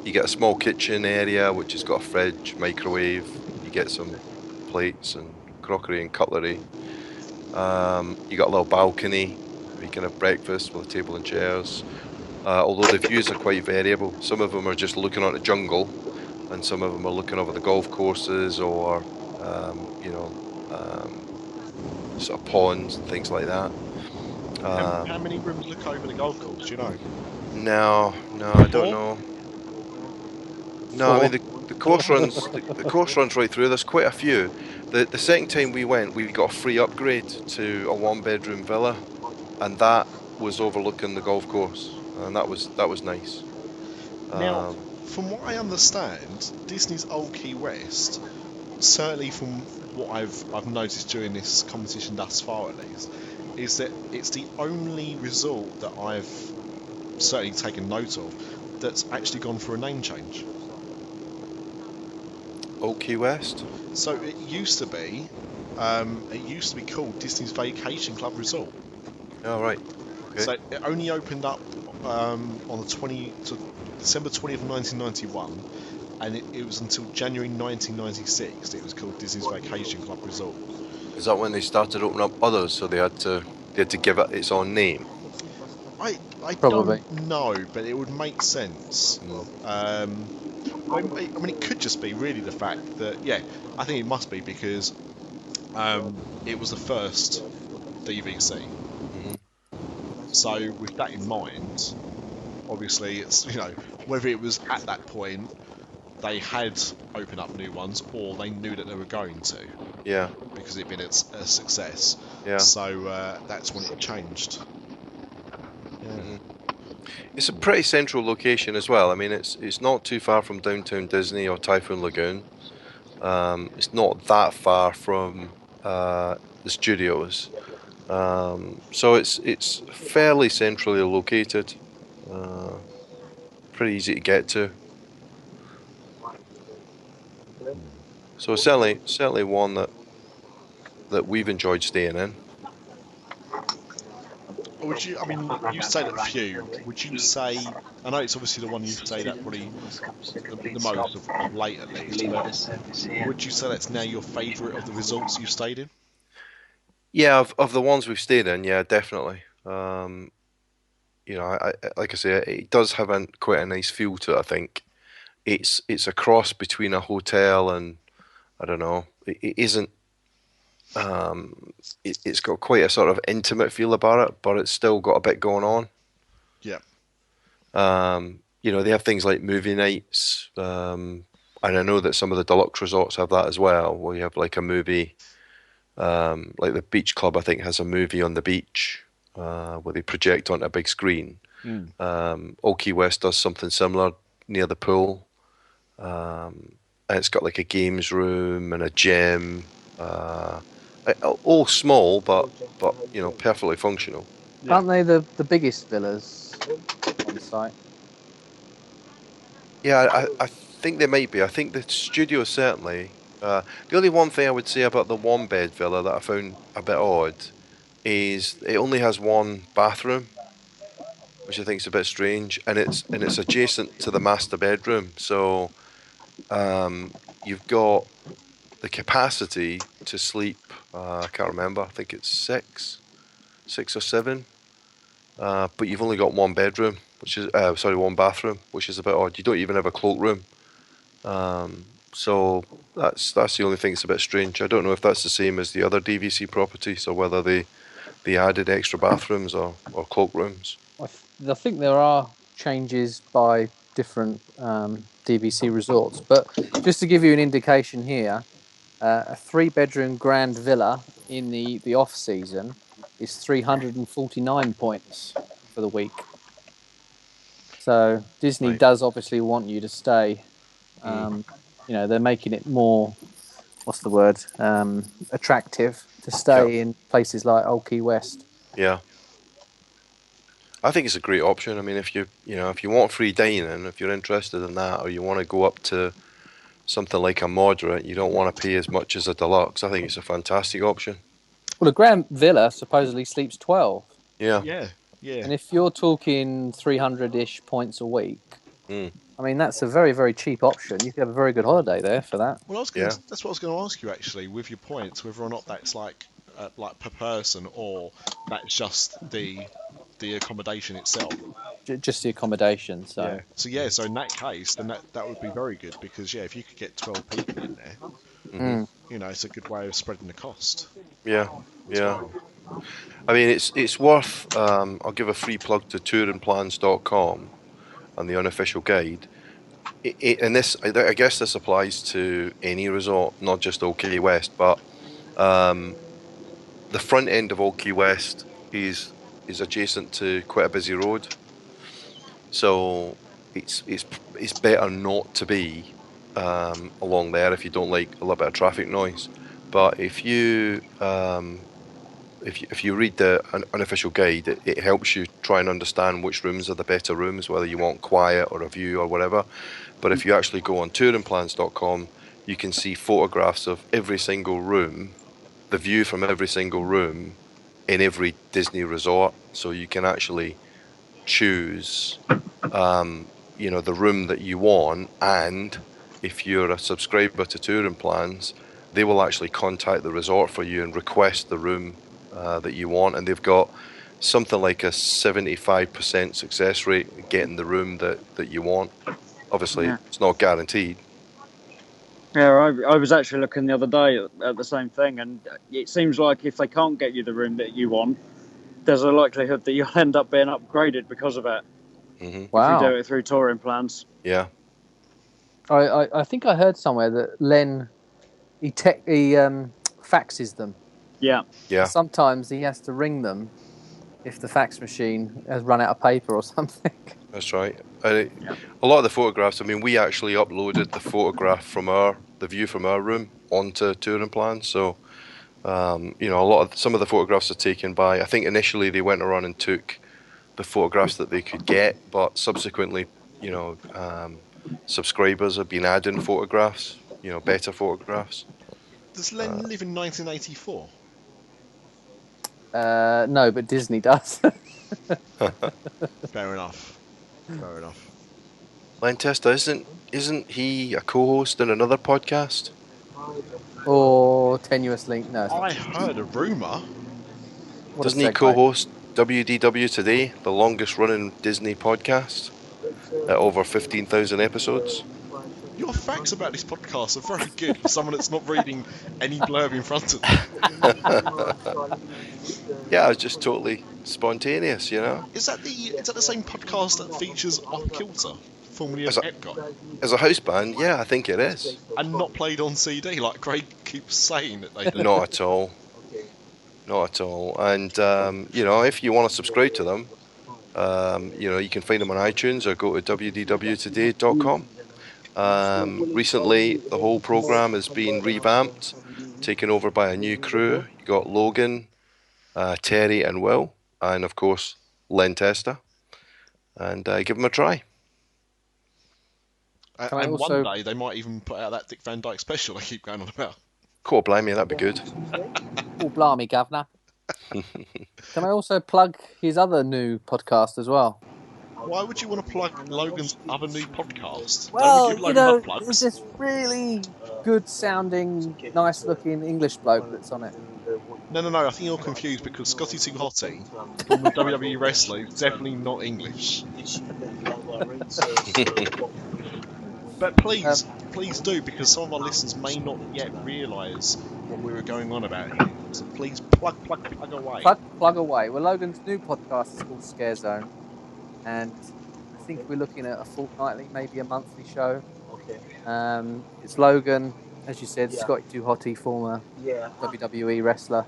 [SPEAKER 2] You get a small kitchen area which has got a fridge, microwave. You get some plates and crockery and cutlery. You got a little balcony where you can have breakfast with a table and chairs. Although the views are quite variable. Some of them are just looking on the jungle, and some of them are looking over the golf courses or sort of ponds and things like that.
[SPEAKER 1] How many rooms look over the golf course? Do you know?
[SPEAKER 2] No, I don't know. No, I mean the course runs right through. There's quite a few. The second time we went, we got a free upgrade to a 1-bedroom villa, and that was overlooking the golf course, and that was nice.
[SPEAKER 1] Now, from what I understand, Disney's Old Key West, certainly from what I've noticed during this competition thus far, at least, is that it's the only resort that I've certainly taken note of that's actually gone for a name change.
[SPEAKER 2] Old Key West.
[SPEAKER 1] So it used to be called Disney's Vacation Club Resort.
[SPEAKER 2] Oh right. Okay.
[SPEAKER 1] So it only opened up on the December 20th, 1991, and it was until January 1996 that it was called Disney's Vacation Club Resort.
[SPEAKER 2] Is that when they started opening up others, so they had to give it its own name?
[SPEAKER 1] I
[SPEAKER 4] Probably.
[SPEAKER 1] don't know, but it would make sense. I mean, it could just be really the fact that, I think it must be because it was the first DVC. So with that in mind, obviously it's, whether it was at that point they had opened up new ones or they knew that they were going to.
[SPEAKER 2] Yeah.
[SPEAKER 1] Because it'd been a success.
[SPEAKER 2] Yeah.
[SPEAKER 1] So that's when it changed. Yeah.
[SPEAKER 2] It's a pretty central location as well. I mean, it's not too far from Downtown Disney or Typhoon Lagoon. It's not that far from the studios. So it's fairly centrally located. Pretty easy to get to. So certainly one that we've enjoyed staying in.
[SPEAKER 1] Would you? I mean, you stayed at a few. Would you say? I know it's obviously the one you've stayed at probably the most of late at least. But would you say that's now your favourite of the resorts you've stayed in?
[SPEAKER 2] Yeah, of the ones we've stayed in, yeah, definitely. I like I say, it does have quite a nice feel to it. I think it's a cross between a hotel and I don't know. It isn't. It's got quite a sort of intimate feel about it, but it's still got a bit going on.
[SPEAKER 1] Yeah.
[SPEAKER 2] They have things like movie nights, and I know that some of the deluxe resorts have that as well, where you have like a movie, like the Beach Club, I think, has a movie on the beach where they project onto a big screen. Old Key West does something similar near the pool, and it's got like a games room and a gym. All small, but perfectly functional.
[SPEAKER 4] Aren't they the biggest villas on site?
[SPEAKER 2] Yeah, I think they might be. I think the studio certainly. The only one thing I would say about the one-bed villa that I found a bit odd is it only has one bathroom, which I think is a bit strange, and it's adjacent to the master bedroom. So you've got the capacity to sleep. I can't remember. I think it's six or seven. But you've only got one bedroom, which is one bathroom, which is a bit odd. You don't even have a cloakroom. So that's the only thing that's a bit strange. I don't know if that's the same as the other DVC properties or whether they added extra bathrooms or cloakrooms.
[SPEAKER 4] I think there are changes by different DVC resorts, but just to give you an indication here, a 3-bedroom grand villa in the off season is 349 points for the week. So Disney does obviously want you to stay. They're making it more, what's the word, attractive to stay in places like Old Key West.
[SPEAKER 2] Yeah. I think it's a great option. I mean, if you want free dining, if you're interested in that, or you want to go up to something like a moderate, you don't want to pay as much as a deluxe, I think it's a fantastic option.
[SPEAKER 4] Well, a grand villa supposedly sleeps 12.
[SPEAKER 2] Yeah.
[SPEAKER 1] Yeah.
[SPEAKER 4] And if you're talking 300-ish points a week, I mean, that's a very, very cheap option. You could have a very good holiday there for that.
[SPEAKER 1] Well, that's what I was going to ask you, actually, with your points, whether or not that's like per person or that's just the accommodation itself.
[SPEAKER 4] Just the accommodation. So
[SPEAKER 1] So in that case, then that would be very good because if you could get 12 people in there, it's a good way of spreading the cost.
[SPEAKER 2] Yeah. I mean, it's worth. I'll give a free plug to to&nbsp and the unofficial guide. And this, I guess, this applies to any resort, not just Old Key West, but the front end of Old Key West is adjacent to quite a busy road, so it's better not to be along there if you don't like a little bit of traffic noise. But if you read the unofficial guide, it helps you try and understand which rooms are the better rooms, whether you want quiet or a view or whatever. But if you actually go on touringplans.com, you can see photographs of every single room, the view from every single room in every Disney resort. So you can actually choose, the room that you want. And if you're a subscriber to Touring Plans, they will actually contact the resort for you and request the room that you want. And they've got something like a 75% success rate getting the room that you want. Obviously, It's not guaranteed.
[SPEAKER 3] Yeah, I was actually looking the other day at the same thing, and it seems like if they can't get you the room that you want, there's a likelihood that you'll end up being upgraded because of it.
[SPEAKER 2] Mm-hmm.
[SPEAKER 3] Wow. If you do it through Touring Plans.
[SPEAKER 2] Yeah.
[SPEAKER 4] I think I heard somewhere that Len, he faxes them.
[SPEAKER 3] Yeah.
[SPEAKER 2] Yeah.
[SPEAKER 4] Sometimes he has to ring them if the fax machine has run out of paper or something.
[SPEAKER 2] That's right. A lot of the photographs, we actually uploaded the photograph from the view from our room onto Touring Plans. So, some of the photographs are taken by, I think initially they went around and took the photographs that they could get, but subsequently, subscribers have been adding photographs, better photographs.
[SPEAKER 1] Does Len live in 1984?
[SPEAKER 4] No, but Disney does.
[SPEAKER 1] Fair enough.
[SPEAKER 2] Len Testa, isn't he a co-host in another podcast?
[SPEAKER 4] Or Tenuous Link? No.
[SPEAKER 1] I heard a rumour.
[SPEAKER 2] Doesn't he co-host WDW Today, the longest running Disney podcast, at over 15,000 episodes?
[SPEAKER 1] Your facts about this podcast are very good for someone that's not reading any blurb in front of them.
[SPEAKER 2] Yeah, I was just totally spontaneous,
[SPEAKER 1] Is that the same podcast that features Off Kilter, formerly of Epcot?
[SPEAKER 2] As a house band, yeah, I think it is.
[SPEAKER 1] And not played on CD, like Craig keeps saying that they do.
[SPEAKER 2] Not at all. And, if you want to subscribe to them, you can find them on iTunes or go to wdwtoday.com. Recently, the whole program has been revamped, taken over by a new crew. You got Logan, Terry and Will, and of course, Len Testa. And give them a try.
[SPEAKER 1] And one day they might even put out that Dick Van Dyke special I keep going on about.
[SPEAKER 2] Cool, blimey, that'd be good.
[SPEAKER 4] Oh, blimey, governor. Can I also plug his other new podcast as well?
[SPEAKER 1] Why would you want to plug Logan's other new podcast?
[SPEAKER 4] Well, there's this really good-sounding, nice-looking English bloke that's on it.
[SPEAKER 1] No, I think you're confused because Scotty Too Hotty, former WWE wrestler, is definitely not English. But please do, because some of our listeners may not yet realise what we were going on about here. So please plug away.
[SPEAKER 4] Plug away. Well, Logan's new podcast is called Scare Zone, and I think we're looking at a fortnightly, maybe a monthly show. Okay. It's Logan, as you said, Scotty Too Hotty, former WWE wrestler,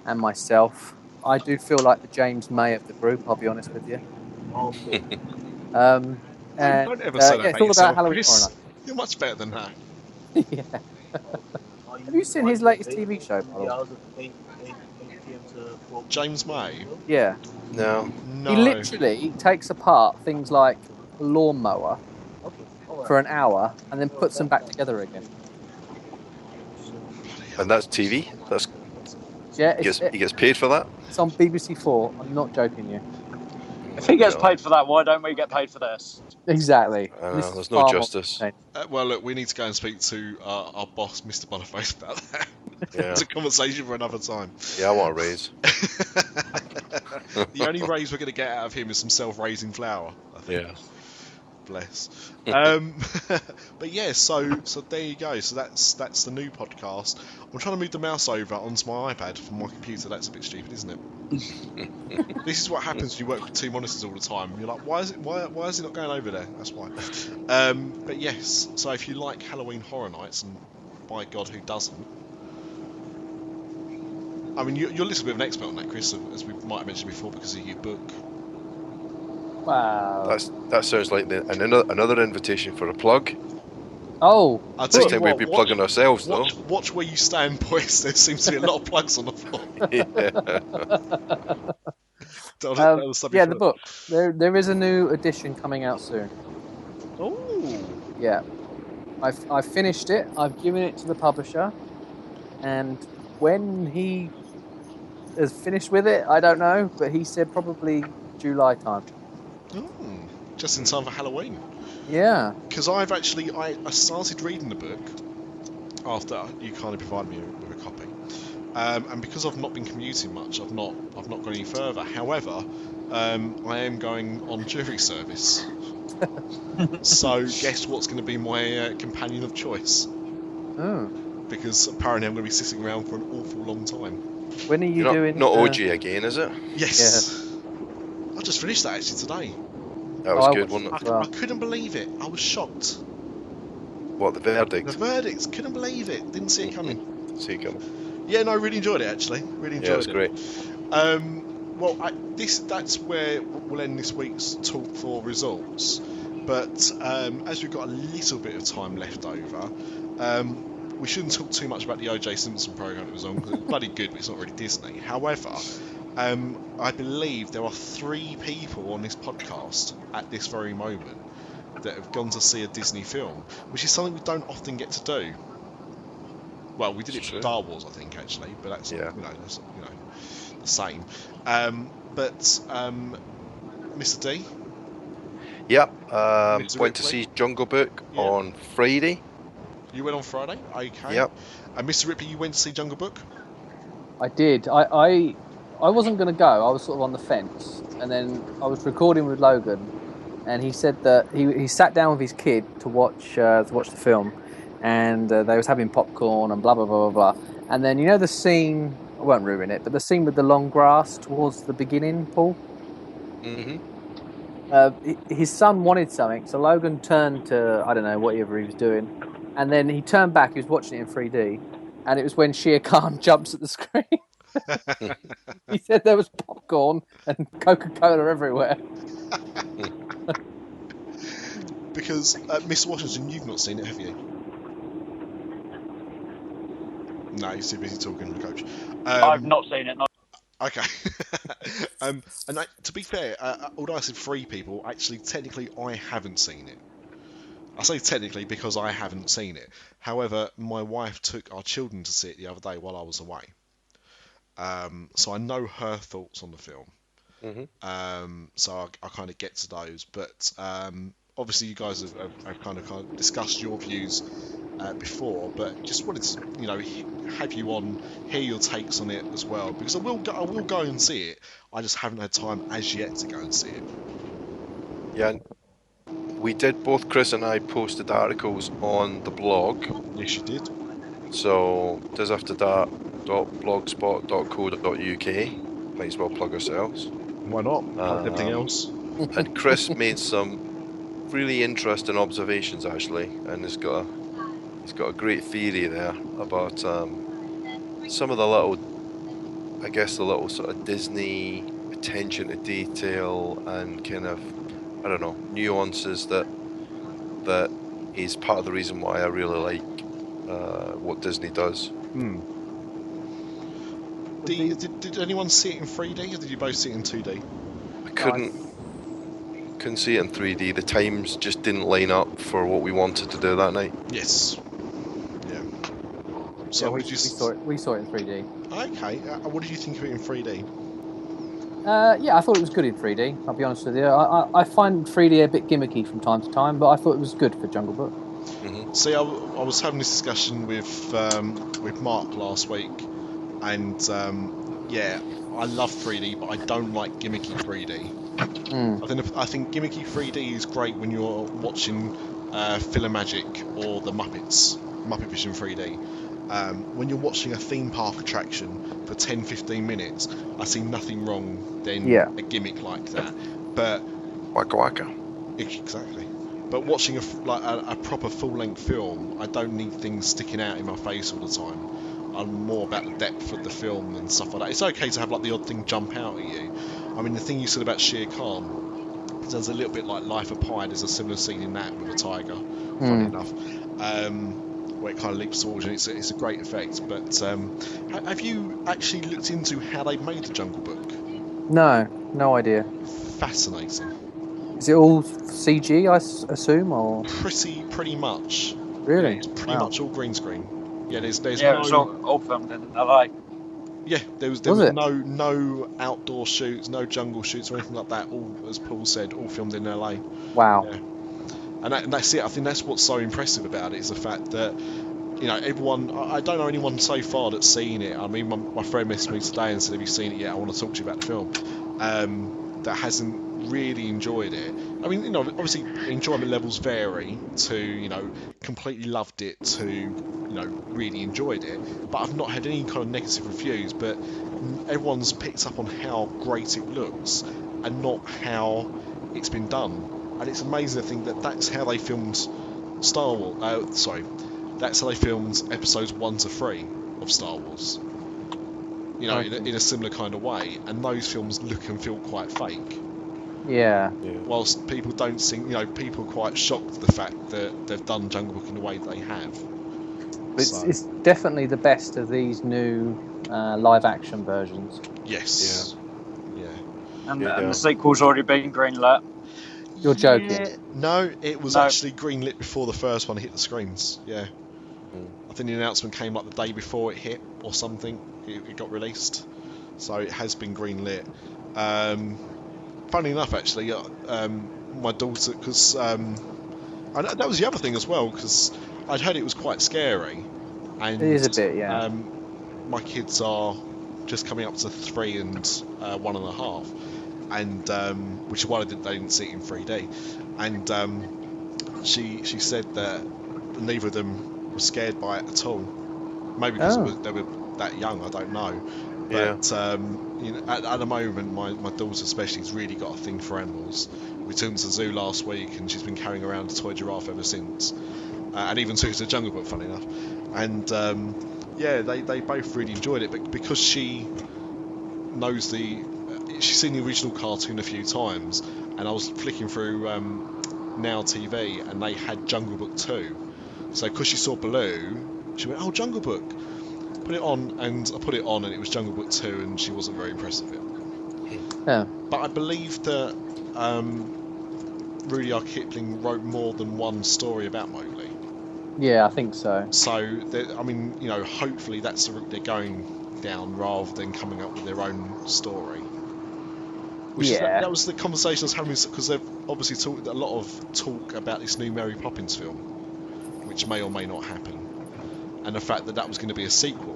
[SPEAKER 4] and myself. I do feel like the James May of the group, I'll be honest with you.
[SPEAKER 1] Okay. Don't ever say that
[SPEAKER 4] it's all about Halloween Horror Nights.
[SPEAKER 1] You're much better than that.
[SPEAKER 4] Yeah. Have you seen his latest TV show, Paul?
[SPEAKER 1] James May?
[SPEAKER 4] Yeah.
[SPEAKER 2] No.
[SPEAKER 4] He literally takes apart things like a lawnmower for an hour and then puts them back together again.
[SPEAKER 2] And that's TV? He gets paid for that?
[SPEAKER 4] It's on BBC 4. I'm not joking you.
[SPEAKER 3] If he gets paid for that, why don't we get paid for this?
[SPEAKER 4] Exactly.
[SPEAKER 2] There's no justice.
[SPEAKER 1] Well, look, we need to go and speak to our boss, Mr. Boniface, about that.
[SPEAKER 2] Yeah.
[SPEAKER 1] It's a conversation for another time.
[SPEAKER 2] Yeah, I want a raise.
[SPEAKER 1] The only raise we're going to get out of him is some self-raising flour, I think.
[SPEAKER 2] Yeah.
[SPEAKER 1] Bless. But yeah, so there you go. So that's the new podcast. I'm trying to move the mouse over onto my iPad from my computer. That's a bit stupid, isn't it? This is what happens when you work with two monitors all the time. You're like, why is it not going over there? That's why. But yes, so if you like Halloween Horror Nights, and by God, who doesn't? I mean, you're a little bit of an expert on that, Chris, as we might have mentioned before, because of your book.
[SPEAKER 4] Wow.
[SPEAKER 2] That sounds like another invitation for a plug.
[SPEAKER 4] Oh,
[SPEAKER 1] I'll
[SPEAKER 2] This time we'd be plugging ourselves, though.
[SPEAKER 1] Watch where you stand, boys. There seems to be a lot of plugs on the floor.
[SPEAKER 4] The book. There is a new edition coming out soon.
[SPEAKER 1] Oh.
[SPEAKER 4] Yeah. I've finished it. I've given it to the publisher, and when he is finished with it, I don't know, but he said probably July time.
[SPEAKER 1] Just in time for Halloween.
[SPEAKER 4] Yeah.
[SPEAKER 1] Because I started reading the book after you kindly provided me with a copy, and because I've not been commuting much, I've not gone any further. However, I am going on jury service. So guess what's going to be my companion of choice?
[SPEAKER 4] Oh.
[SPEAKER 1] Because apparently I'm going to be sitting around for an awful long time.
[SPEAKER 4] When are you doing?
[SPEAKER 2] Not OG again, is it?
[SPEAKER 1] Yes. Yeah. I just finished that actually today.
[SPEAKER 2] That was good, wasn't it?
[SPEAKER 1] I couldn't believe it. I was shocked.
[SPEAKER 2] What, the verdict?
[SPEAKER 1] The verdicts. Couldn't believe it. Didn't see it coming.
[SPEAKER 2] See it coming.
[SPEAKER 1] Yeah, no, I really enjoyed it actually. Really enjoyed it.
[SPEAKER 2] Yeah, it was great.
[SPEAKER 1] Well, that's where we'll end this week's talk for results. But as we've got a little bit of time left over, we shouldn't talk too much about the O.J. Simpson programme it was on, because it's bloody good, but it's not really Disney. However, I believe there are 3 people on this podcast at this very moment that have gone to see a Disney film, which is something we don't often get to do. Well, we did it for Star Wars, I think, actually, but that's that's the same. But Mr. D.
[SPEAKER 2] Yep. Went to see Jungle Book on Friday.
[SPEAKER 1] You went on Friday? Okay.
[SPEAKER 2] Yep.
[SPEAKER 1] And Mr. Ripley, you went to see Jungle Book?
[SPEAKER 4] I did. I wasn't going to go. I was sort of on the fence. And then I was recording with Logan, and he said that he sat down with his kid to watch the film, and they was having popcorn and blah, blah, blah, blah, blah. And then, the scene, I won't ruin it, but the scene with the long grass towards the beginning, Paul?
[SPEAKER 2] Mm-hmm.
[SPEAKER 4] His son wanted something, so Logan turned to, I don't know, whatever he was doing, and then he turned back, he was watching it in 3D, and it was when Shere Khan jumps at the screen. He said there was popcorn and Coca-Cola everywhere.
[SPEAKER 1] Because, Mr. Washington, you've not seen it, have you? No, you're too busy talking to the coach.
[SPEAKER 3] I've not seen it, no.
[SPEAKER 1] Okay. And to be fair, although I said 3 people, actually, technically, I haven't seen it. I say technically because I haven't seen it. However, my wife took our children to see it the other day while I was away. So I know her thoughts on the film.
[SPEAKER 2] Mm-hmm.
[SPEAKER 1] So I kind of get to those. But obviously, you guys have kind of discussed your views before. But just wanted to, have you on, hear your takes on it as well. Because I will go and see it. I just haven't had time as yet to go and see it.
[SPEAKER 2] Yeah. We did, both Chris and I posted articles on the blog.
[SPEAKER 1] Yes, you did.
[SPEAKER 2] So, Dis After Dark.blogspot.co.uk. Might as well plug ourselves.
[SPEAKER 1] Why not? Like everything else.
[SPEAKER 2] And Chris made some really interesting observations, actually, and he's got a great theory there about some of the little sort of Disney attention to detail and kind of, I don't know, nuances that is part of the reason why I really like what Disney does.
[SPEAKER 1] Did anyone see it in 3D, or did you both see it in 2D?
[SPEAKER 2] I couldn't see it in 3D. The times just didn't line up for what we wanted to do that night.
[SPEAKER 1] Yes. Yeah. So
[SPEAKER 4] we saw it in 3D.
[SPEAKER 1] Okay. What did you think of it in 3D?
[SPEAKER 4] I thought it was good in 3D. I'll be honest with you. I find 3D a bit gimmicky from time to time, but I thought it was good for Jungle Book.
[SPEAKER 2] Mm-hmm.
[SPEAKER 1] See, I was having this discussion with Mark last week, and I love 3D, but I don't like gimmicky 3D. I think gimmicky 3D is great when you're watching Philomagic or the Muppet Vision 3D. When you're watching a theme park attraction for 10-15 minutes, I see nothing wrong than a gimmick like that. But
[SPEAKER 2] Waka Waka.
[SPEAKER 1] Exactly. But watching a proper full-length film, I don't need things sticking out in my face all the time. I'm more about the depth of the film and stuff like that. It's okay to have like the odd thing jump out at you. I mean, the thing you said about Shere Khan, does a little bit like Life of Pi. There's a similar scene in that with a tiger, funny enough, where it kind of leaps towards you. It's a great effect. But have you actually looked into how they made the Jungle Book?
[SPEAKER 4] No idea.
[SPEAKER 1] Fascinating.
[SPEAKER 4] Is it all CG, I assume, or
[SPEAKER 1] pretty much?
[SPEAKER 4] Really?
[SPEAKER 1] Yeah, it's pretty much all green screen. Yeah, there's
[SPEAKER 3] Yeah,
[SPEAKER 1] no...
[SPEAKER 3] it was all filmed in LA.
[SPEAKER 1] Yeah, there was no outdoor shoots, no jungle shoots or anything like that. All, as Paul said, all filmed in LA.
[SPEAKER 4] Wow.
[SPEAKER 1] Yeah. And that's it. I think that's what's so impressive about it, is the fact that, you know, everyone... I don't know anyone so far that's seen it. I mean, my friend messaged me today and said, have you seen it yet? I want to talk to you about the film. That hasn't really enjoyed it. I mean, you know, obviously enjoyment levels vary to, you know, completely loved it to, you know, really enjoyed it. But I've not had any kind of negative reviews, but everyone's picked up on how great it looks and not how it's been done. And it's amazing to think that that's how they filmed Star Wars. That's how they filmed episodes 1 to 3 of Star Wars. You know, in a similar kind of way. And those films look and feel quite fake.
[SPEAKER 4] Yeah.
[SPEAKER 1] Whilst people don't think, you know, people are quite shocked at the fact that they've done Jungle Book in the way they have.
[SPEAKER 4] It's definitely the best of these new live action versions.
[SPEAKER 1] Yes. Yeah.
[SPEAKER 3] And the sequel's already been greenlit.
[SPEAKER 4] You're joking?
[SPEAKER 1] No, it was actually greenlit before the first one hit the screens. Yeah. I think the announcement came like the day before it hit or something. It got released, so it has been greenlit. Funny enough, actually, my daughter, because that was the other thing as well, because I'd heard it was quite scary. And
[SPEAKER 4] it is a bit, yeah.
[SPEAKER 1] My kids are just coming up to 3 and 1.5, and which is why they didn't see it in 3D. And she said that neither of them were scared by it at all. Maybe because they were that young, I don't know. But you know, at the moment, my daughter especially has really got a thing for animals. We took them to the zoo last week, and she's been carrying around a toy giraffe ever since. And even took her to the Jungle Book, funny enough. And they both really enjoyed it. But because she knows she's seen the original cartoon a few times, and I was flicking through Now TV, and they had Jungle Book 2. So because she saw Baloo, she went, "Oh, Jungle Book." Put it on, and I put it on, and it was Jungle Book 2, and she wasn't very impressed with it.
[SPEAKER 4] Yeah.
[SPEAKER 1] But I believe that Rudyard Kipling wrote more than one story about Mowgli.
[SPEAKER 4] Yeah, I think so.
[SPEAKER 1] So, I mean, you know, hopefully that's the route they're going down, rather than coming up with their own story. That was the conversation I was having, because they've obviously talked a lot of talk about this new Mary Poppins film, which may or may not happen, and the fact that was going to be a sequel.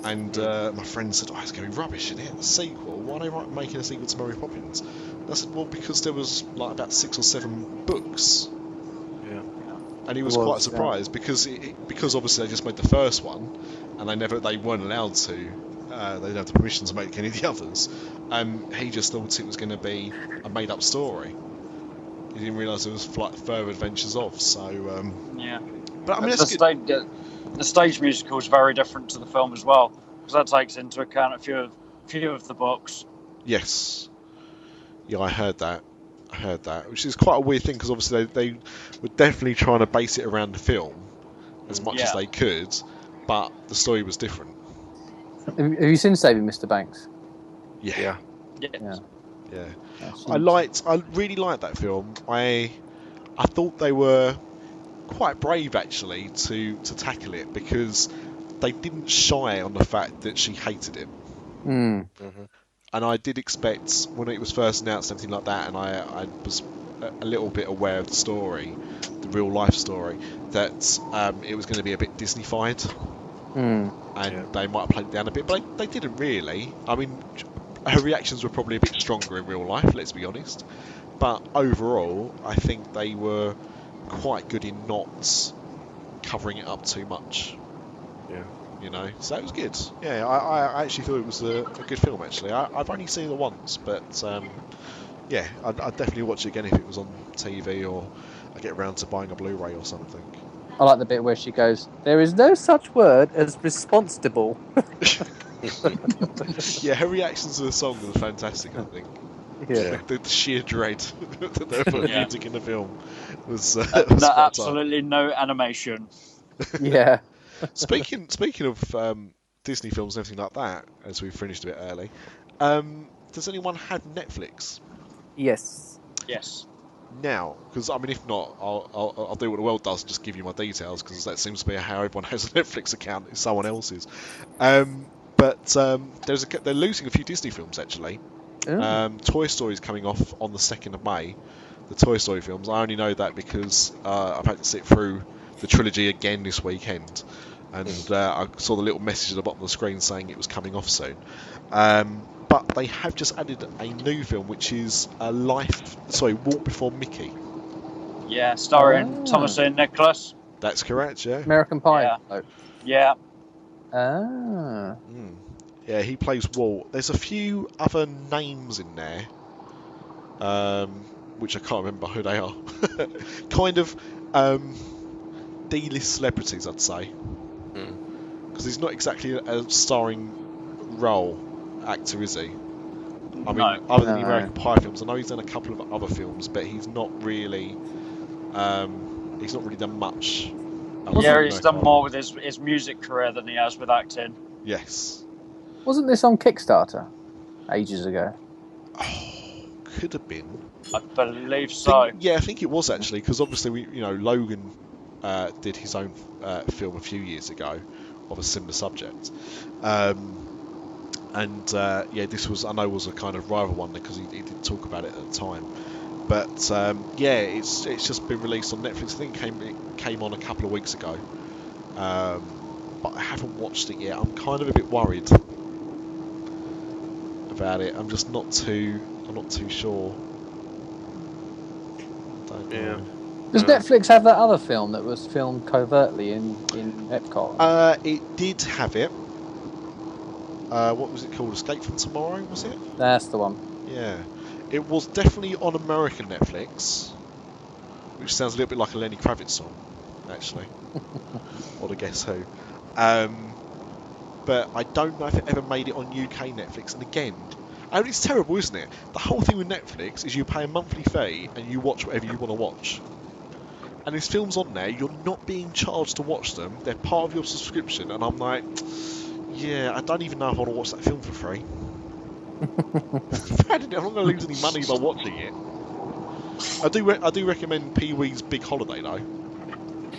[SPEAKER 1] And my friend said, "Oh, it's going to be rubbish, isn't it? A sequel? Why are they making a sequel to Mary Poppins?" And I said, "Well, because there was like about 6 or 7 books."
[SPEAKER 2] Yeah.
[SPEAKER 1] And he was quite surprised because obviously they just made the first one, and they weren't allowed to. They didn't have the permission to make any of the others. He just thought it was going to be a made-up story. He didn't realise there was like further adventures of. So
[SPEAKER 3] yeah.
[SPEAKER 1] But I mean,
[SPEAKER 3] the stage musical is very different to the film as well, because that takes into account a few of the books.
[SPEAKER 1] Yes. Yeah, I heard that, which is quite a weird thing, because obviously they were definitely trying to base it around the film as much as they could, but the story was different.
[SPEAKER 4] Have you seen Saving Mr. Banks?
[SPEAKER 1] Yeah.
[SPEAKER 4] Yeah.
[SPEAKER 1] I really liked that film. I thought they were quite brave actually to tackle it, because they didn't shy on the fact that she hated it. And I did expect, when it was first announced, everything like that, and I was a little bit aware of the story, the real life story, that it was going to be a bit Disney-fied, and they might have played it down a bit, but they didn't really. I mean, her reactions were probably a bit stronger in real life, let's be honest, but overall I think they were quite good in not covering it up too much. You know, so it was good. Yeah, I actually thought it was a good film actually. I've only seen it once, but I'd definitely watch it again if it was on TV, or I get around to buying a Blu-ray or something.
[SPEAKER 4] I like the bit where she goes, "There is no such word as responsible."
[SPEAKER 1] Yeah, her reactions to the song were fantastic, I think.
[SPEAKER 4] Yeah.
[SPEAKER 1] The sheer dread that they put music in the film was, was
[SPEAKER 3] absolutely no animation.
[SPEAKER 4] Yeah.
[SPEAKER 1] Speaking of Disney films and everything like that, as we finished a bit early, does anyone have Netflix?
[SPEAKER 4] Yes.
[SPEAKER 3] Yes.
[SPEAKER 1] Now, because I mean, if not, I'll do what the world does and just give you my details, because that seems to be how everyone has a Netflix account. It's someone else's. But they're losing a few Disney films actually. Toy Story is coming off on the 2nd of May. The Toy Story films. I only know that because I've had to sit through the trilogy again this weekend, and I saw the little message at the bottom of the screen saying it was coming off soon. But they have just added a new film, which is Walk Before Mickey.
[SPEAKER 3] Yeah, starring Thomas and Nicholas.
[SPEAKER 1] That's correct, yeah.
[SPEAKER 4] American Pie.
[SPEAKER 3] Yeah.
[SPEAKER 1] Yeah, he plays Walt. There's a few other names in there, which I can't remember who they are. Kind of D-list celebrities, I'd say. Because he's not exactly a starring role actor, is he? I mean, other than the American Pie films, I know he's done a couple of other films, but he's not really done much.
[SPEAKER 3] He's done more with his music career than he has with acting.
[SPEAKER 1] Yes.
[SPEAKER 4] Wasn't this on Kickstarter ages ago?
[SPEAKER 1] Oh, could have been.
[SPEAKER 3] I believe so.
[SPEAKER 1] I think it was actually, because obviously Logan did his own film a few years ago of a similar subject. This was a kind of rival one because he did talk about it at the time. But it's just been released on Netflix. I think it came on a couple of weeks ago. But I haven't watched it yet. I'm kind of a bit worried about it. I'm not too sure. Don't know.
[SPEAKER 4] Does Netflix have that other film that was filmed covertly in Epcot?
[SPEAKER 1] It did have it. What was it called? Escape from Tomorrow, was it?
[SPEAKER 4] That's the one.
[SPEAKER 1] Yeah. It was definitely on American Netflix, which sounds a little bit like a Lenny Kravitz song, actually. Or to guess who. But I don't know if it ever made it on UK Netflix. And again, it's terrible, isn't it? The whole thing with Netflix is you pay a monthly fee and you watch whatever you want to watch. And there's films on there, you're not being charged to watch them. They're part of your subscription. And I'm like, I don't even know if I want to watch that film for free. I'm not going to lose any money by watching it. I do recommend Pee-wee's Big Holiday though.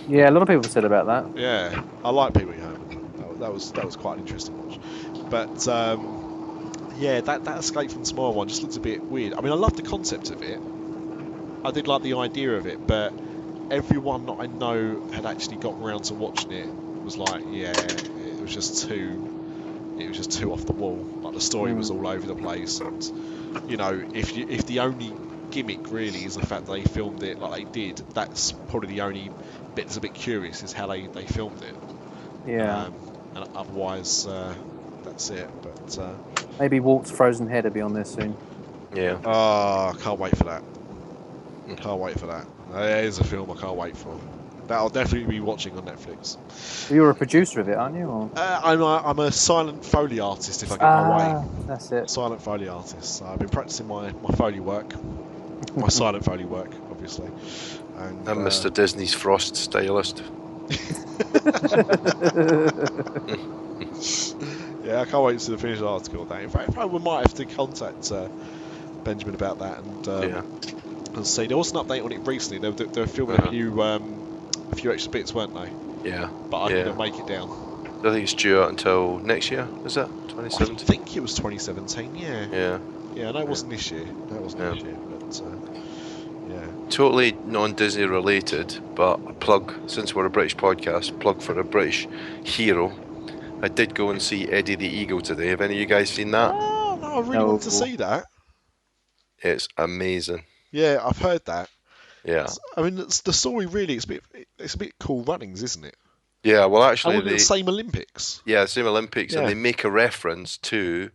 [SPEAKER 4] Yeah, a lot of people said about that.
[SPEAKER 1] Yeah, I like Pee-wee Herman. That was quite an interesting watch. But that Escape from Tomorrow one just looks a bit weird. I mean, I love the concept of it. I did like the idea of it, but everyone that I know had actually gotten around to watching it was like, it was just too off the wall. Like the story was all over the place, and if the only gimmick really is the fact that they filmed it like they did, that's probably the only bit that's a bit curious is how they filmed it.
[SPEAKER 4] Yeah.
[SPEAKER 1] And otherwise, that's it. But
[SPEAKER 4] maybe Walt's Frozen Head will be on there soon.
[SPEAKER 2] Yeah.
[SPEAKER 1] Oh, I can't wait for that. That is a film I can't wait for. That I'll definitely be watching on Netflix.
[SPEAKER 4] You're a producer of it, aren't you? Or?
[SPEAKER 1] I'm a silent Foley artist, if I get my way.
[SPEAKER 4] That's it.
[SPEAKER 1] Silent Foley artist. So I've been practicing my Foley work. My silent Foley work, obviously. And
[SPEAKER 2] I'm Mr. Disney's Frost stylist.
[SPEAKER 1] I can't wait to see the finished article of that. In fact, we might have to contact Benjamin about that and see. There was an update on it recently. They were filming a few extra bits, weren't they?
[SPEAKER 2] Yeah.
[SPEAKER 1] But I couldn't make it down.
[SPEAKER 2] I think it's due out until next year. Is that 2017?
[SPEAKER 1] I think it was 2017. Yeah. Yeah. No, it wasn't this year. This year. But
[SPEAKER 2] totally non-Disney related, but a plug, since we're a British podcast, plug for a British hero. I did go and see Eddie the Eagle today. Have any of you guys seen that?
[SPEAKER 1] Oh, no, I really want to see that.
[SPEAKER 2] It's amazing.
[SPEAKER 1] Yeah, I've heard that.
[SPEAKER 2] Yeah.
[SPEAKER 1] I mean, the story really, it's a bit cool runnings, isn't it?
[SPEAKER 2] Yeah, well, actually,
[SPEAKER 1] the same Olympics.
[SPEAKER 2] Yeah, same Olympics, and they make a reference to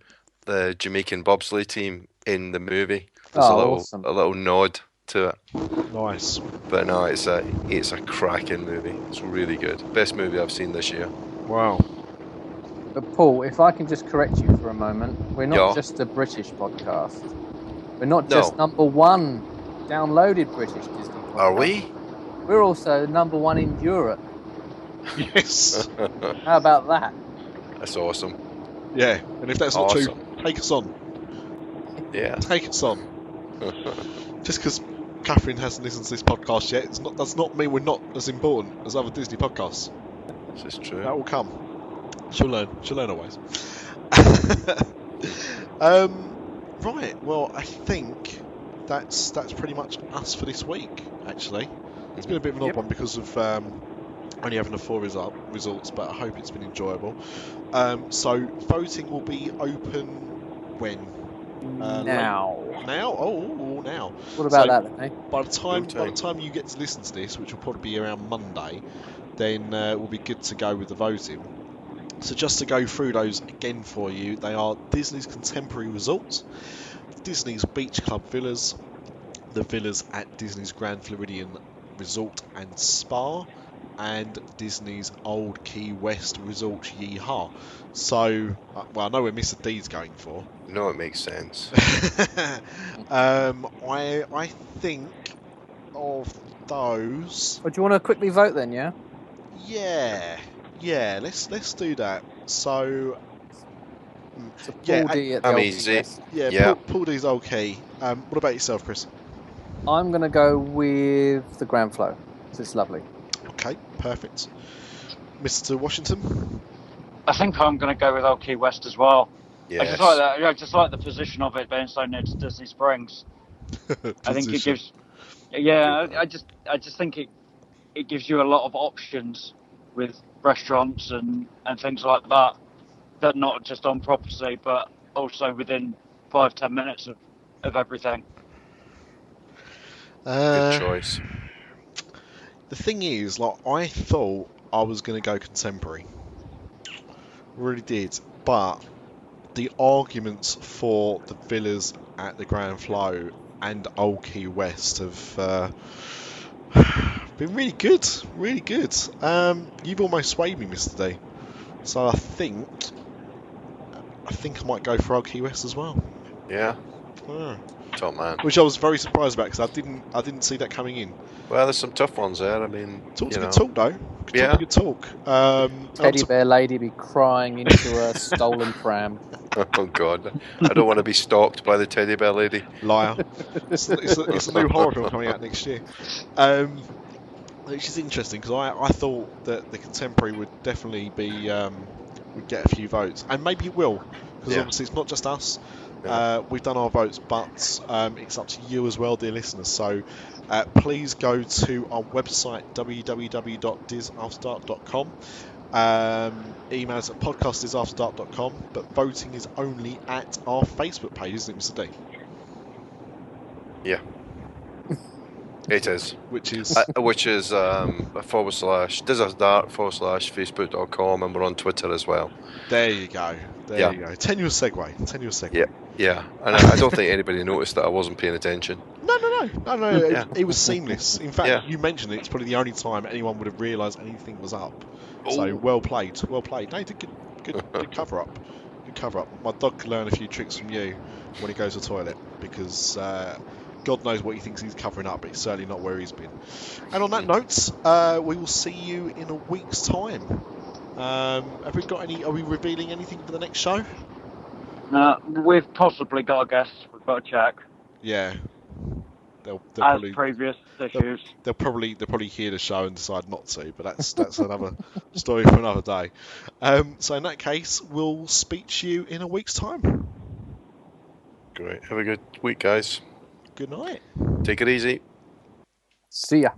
[SPEAKER 2] the Jamaican bobsleigh team in the movie. There's a little nod to it.
[SPEAKER 1] Nice.
[SPEAKER 2] But no, it's a cracking movie. It's really good. Best movie I've seen this year.
[SPEAKER 1] Wow.
[SPEAKER 4] But Paul, if I can just correct you for a moment, we're not just a British podcast. We're not just number one downloaded British Disney podcast.
[SPEAKER 2] Are we?
[SPEAKER 4] We're also number one in Europe.
[SPEAKER 1] Yes.
[SPEAKER 4] How about that?
[SPEAKER 2] That's awesome.
[SPEAKER 1] Yeah, and if that's not true, take us on.
[SPEAKER 2] Yeah.
[SPEAKER 1] Take us on. Just because Catherine hasn't listened to this podcast yet, does not mean we're not as important as other Disney podcasts.
[SPEAKER 2] This is true.
[SPEAKER 1] That will come. She'll learn always. Right, well, I think that's pretty much us for this week, actually. It's been a bit of an odd one because of only having the 4 results, but I hope it's been enjoyable. So voting will be open when?
[SPEAKER 4] Now.
[SPEAKER 1] Now? Oh, now.
[SPEAKER 4] What about that, then, eh?
[SPEAKER 1] By the time you get to listen to this, which will probably be around Monday, then we'll be good to go with the voting. So just to go through those again for you, they are Disney's contemporary results, Disney's Beach Club villas, the villas at Disney's Grand Floridian Resort and Spa, and Disney's Old Key West Resort Yeehaw. So, well, I know where Mr. D's going for.
[SPEAKER 2] No, it makes sense.
[SPEAKER 1] I think of those.
[SPEAKER 4] Well, do you want to quickly vote then? Yeah.
[SPEAKER 1] Yeah. Let's do that. So,
[SPEAKER 4] Paul D at the
[SPEAKER 2] I'm
[SPEAKER 4] Old
[SPEAKER 2] easy.
[SPEAKER 4] Key West.
[SPEAKER 1] Yeah. Paul D's Old Key. What about yourself, Chris?
[SPEAKER 4] I'm going to go with the Grand Flow. It's lovely.
[SPEAKER 1] Okay, perfect. Mr. Washington?
[SPEAKER 3] I think I'm going to go with Old Key West as well.
[SPEAKER 2] Yes.
[SPEAKER 3] I just like that. I just like the position of it being so near to Disney Springs. I think it gives. Yeah, I just think it gives you a lot of options with restaurants and things like that. That not just on property, but also within 5-10 minutes of everything.
[SPEAKER 2] Good choice.
[SPEAKER 1] The thing is, like, I thought I was going to go contemporary. Really did. But the arguments for the villas at the Grand Flow and Old Key West have been really good. Really good. You've almost swayed me, Mr. D. So I think I might go for Old Key West as well.
[SPEAKER 2] Yeah. Top man.
[SPEAKER 1] Which I was very surprised about because I didn't see that coming in.
[SPEAKER 2] Well, there's some tough ones there. I mean,
[SPEAKER 1] Talk's a good talk though. Good talk.
[SPEAKER 4] Teddy bear lady be crying into a stolen pram.
[SPEAKER 2] Oh God, I don't want to be stalked by the teddy bear lady.
[SPEAKER 1] Liar. It's a new horror film coming out next year. Which is interesting because I thought that the contemporary would definitely be would get a few votes, and maybe it will because obviously it's not just us. We've done our votes, but it's up to you as well, dear listeners. So please go to our website, www.disafterdark.com. Email us at podcastdisafterdark.com, but voting is only at our Facebook page, isn't it, Mr. D?
[SPEAKER 2] Yeah. It is.
[SPEAKER 1] Which is
[SPEAKER 2] /Dis After Dark /Facebook.com, and we're on Twitter as well.
[SPEAKER 1] There you go. There you go. Tenuous segue.
[SPEAKER 2] Yeah. And I don't think anybody noticed that I wasn't paying attention.
[SPEAKER 1] No. It was seamless. In fact, you mentioned it. It's probably the only time anyone would have realised anything was up.
[SPEAKER 2] Ooh.
[SPEAKER 1] So well played. No, you did good cover up. Good cover up. My dog can learn a few tricks from you when he goes to the toilet because God knows what he thinks he's covering up, but it's certainly not where he's been. And on that note, we will see you in a week's time. Have we got any? Are we revealing anything for the next show?
[SPEAKER 3] We've possibly got a guest. We've got to check.
[SPEAKER 1] Yeah. They'll
[SPEAKER 3] As
[SPEAKER 1] probably,
[SPEAKER 3] previous issues.
[SPEAKER 1] They'll probably hear the show and decide not to, but that's another story for another day. So in that case, we'll speak to you in a week's time.
[SPEAKER 2] Great. Have a good week, guys.
[SPEAKER 1] Good night.
[SPEAKER 2] Take it easy.
[SPEAKER 4] See ya.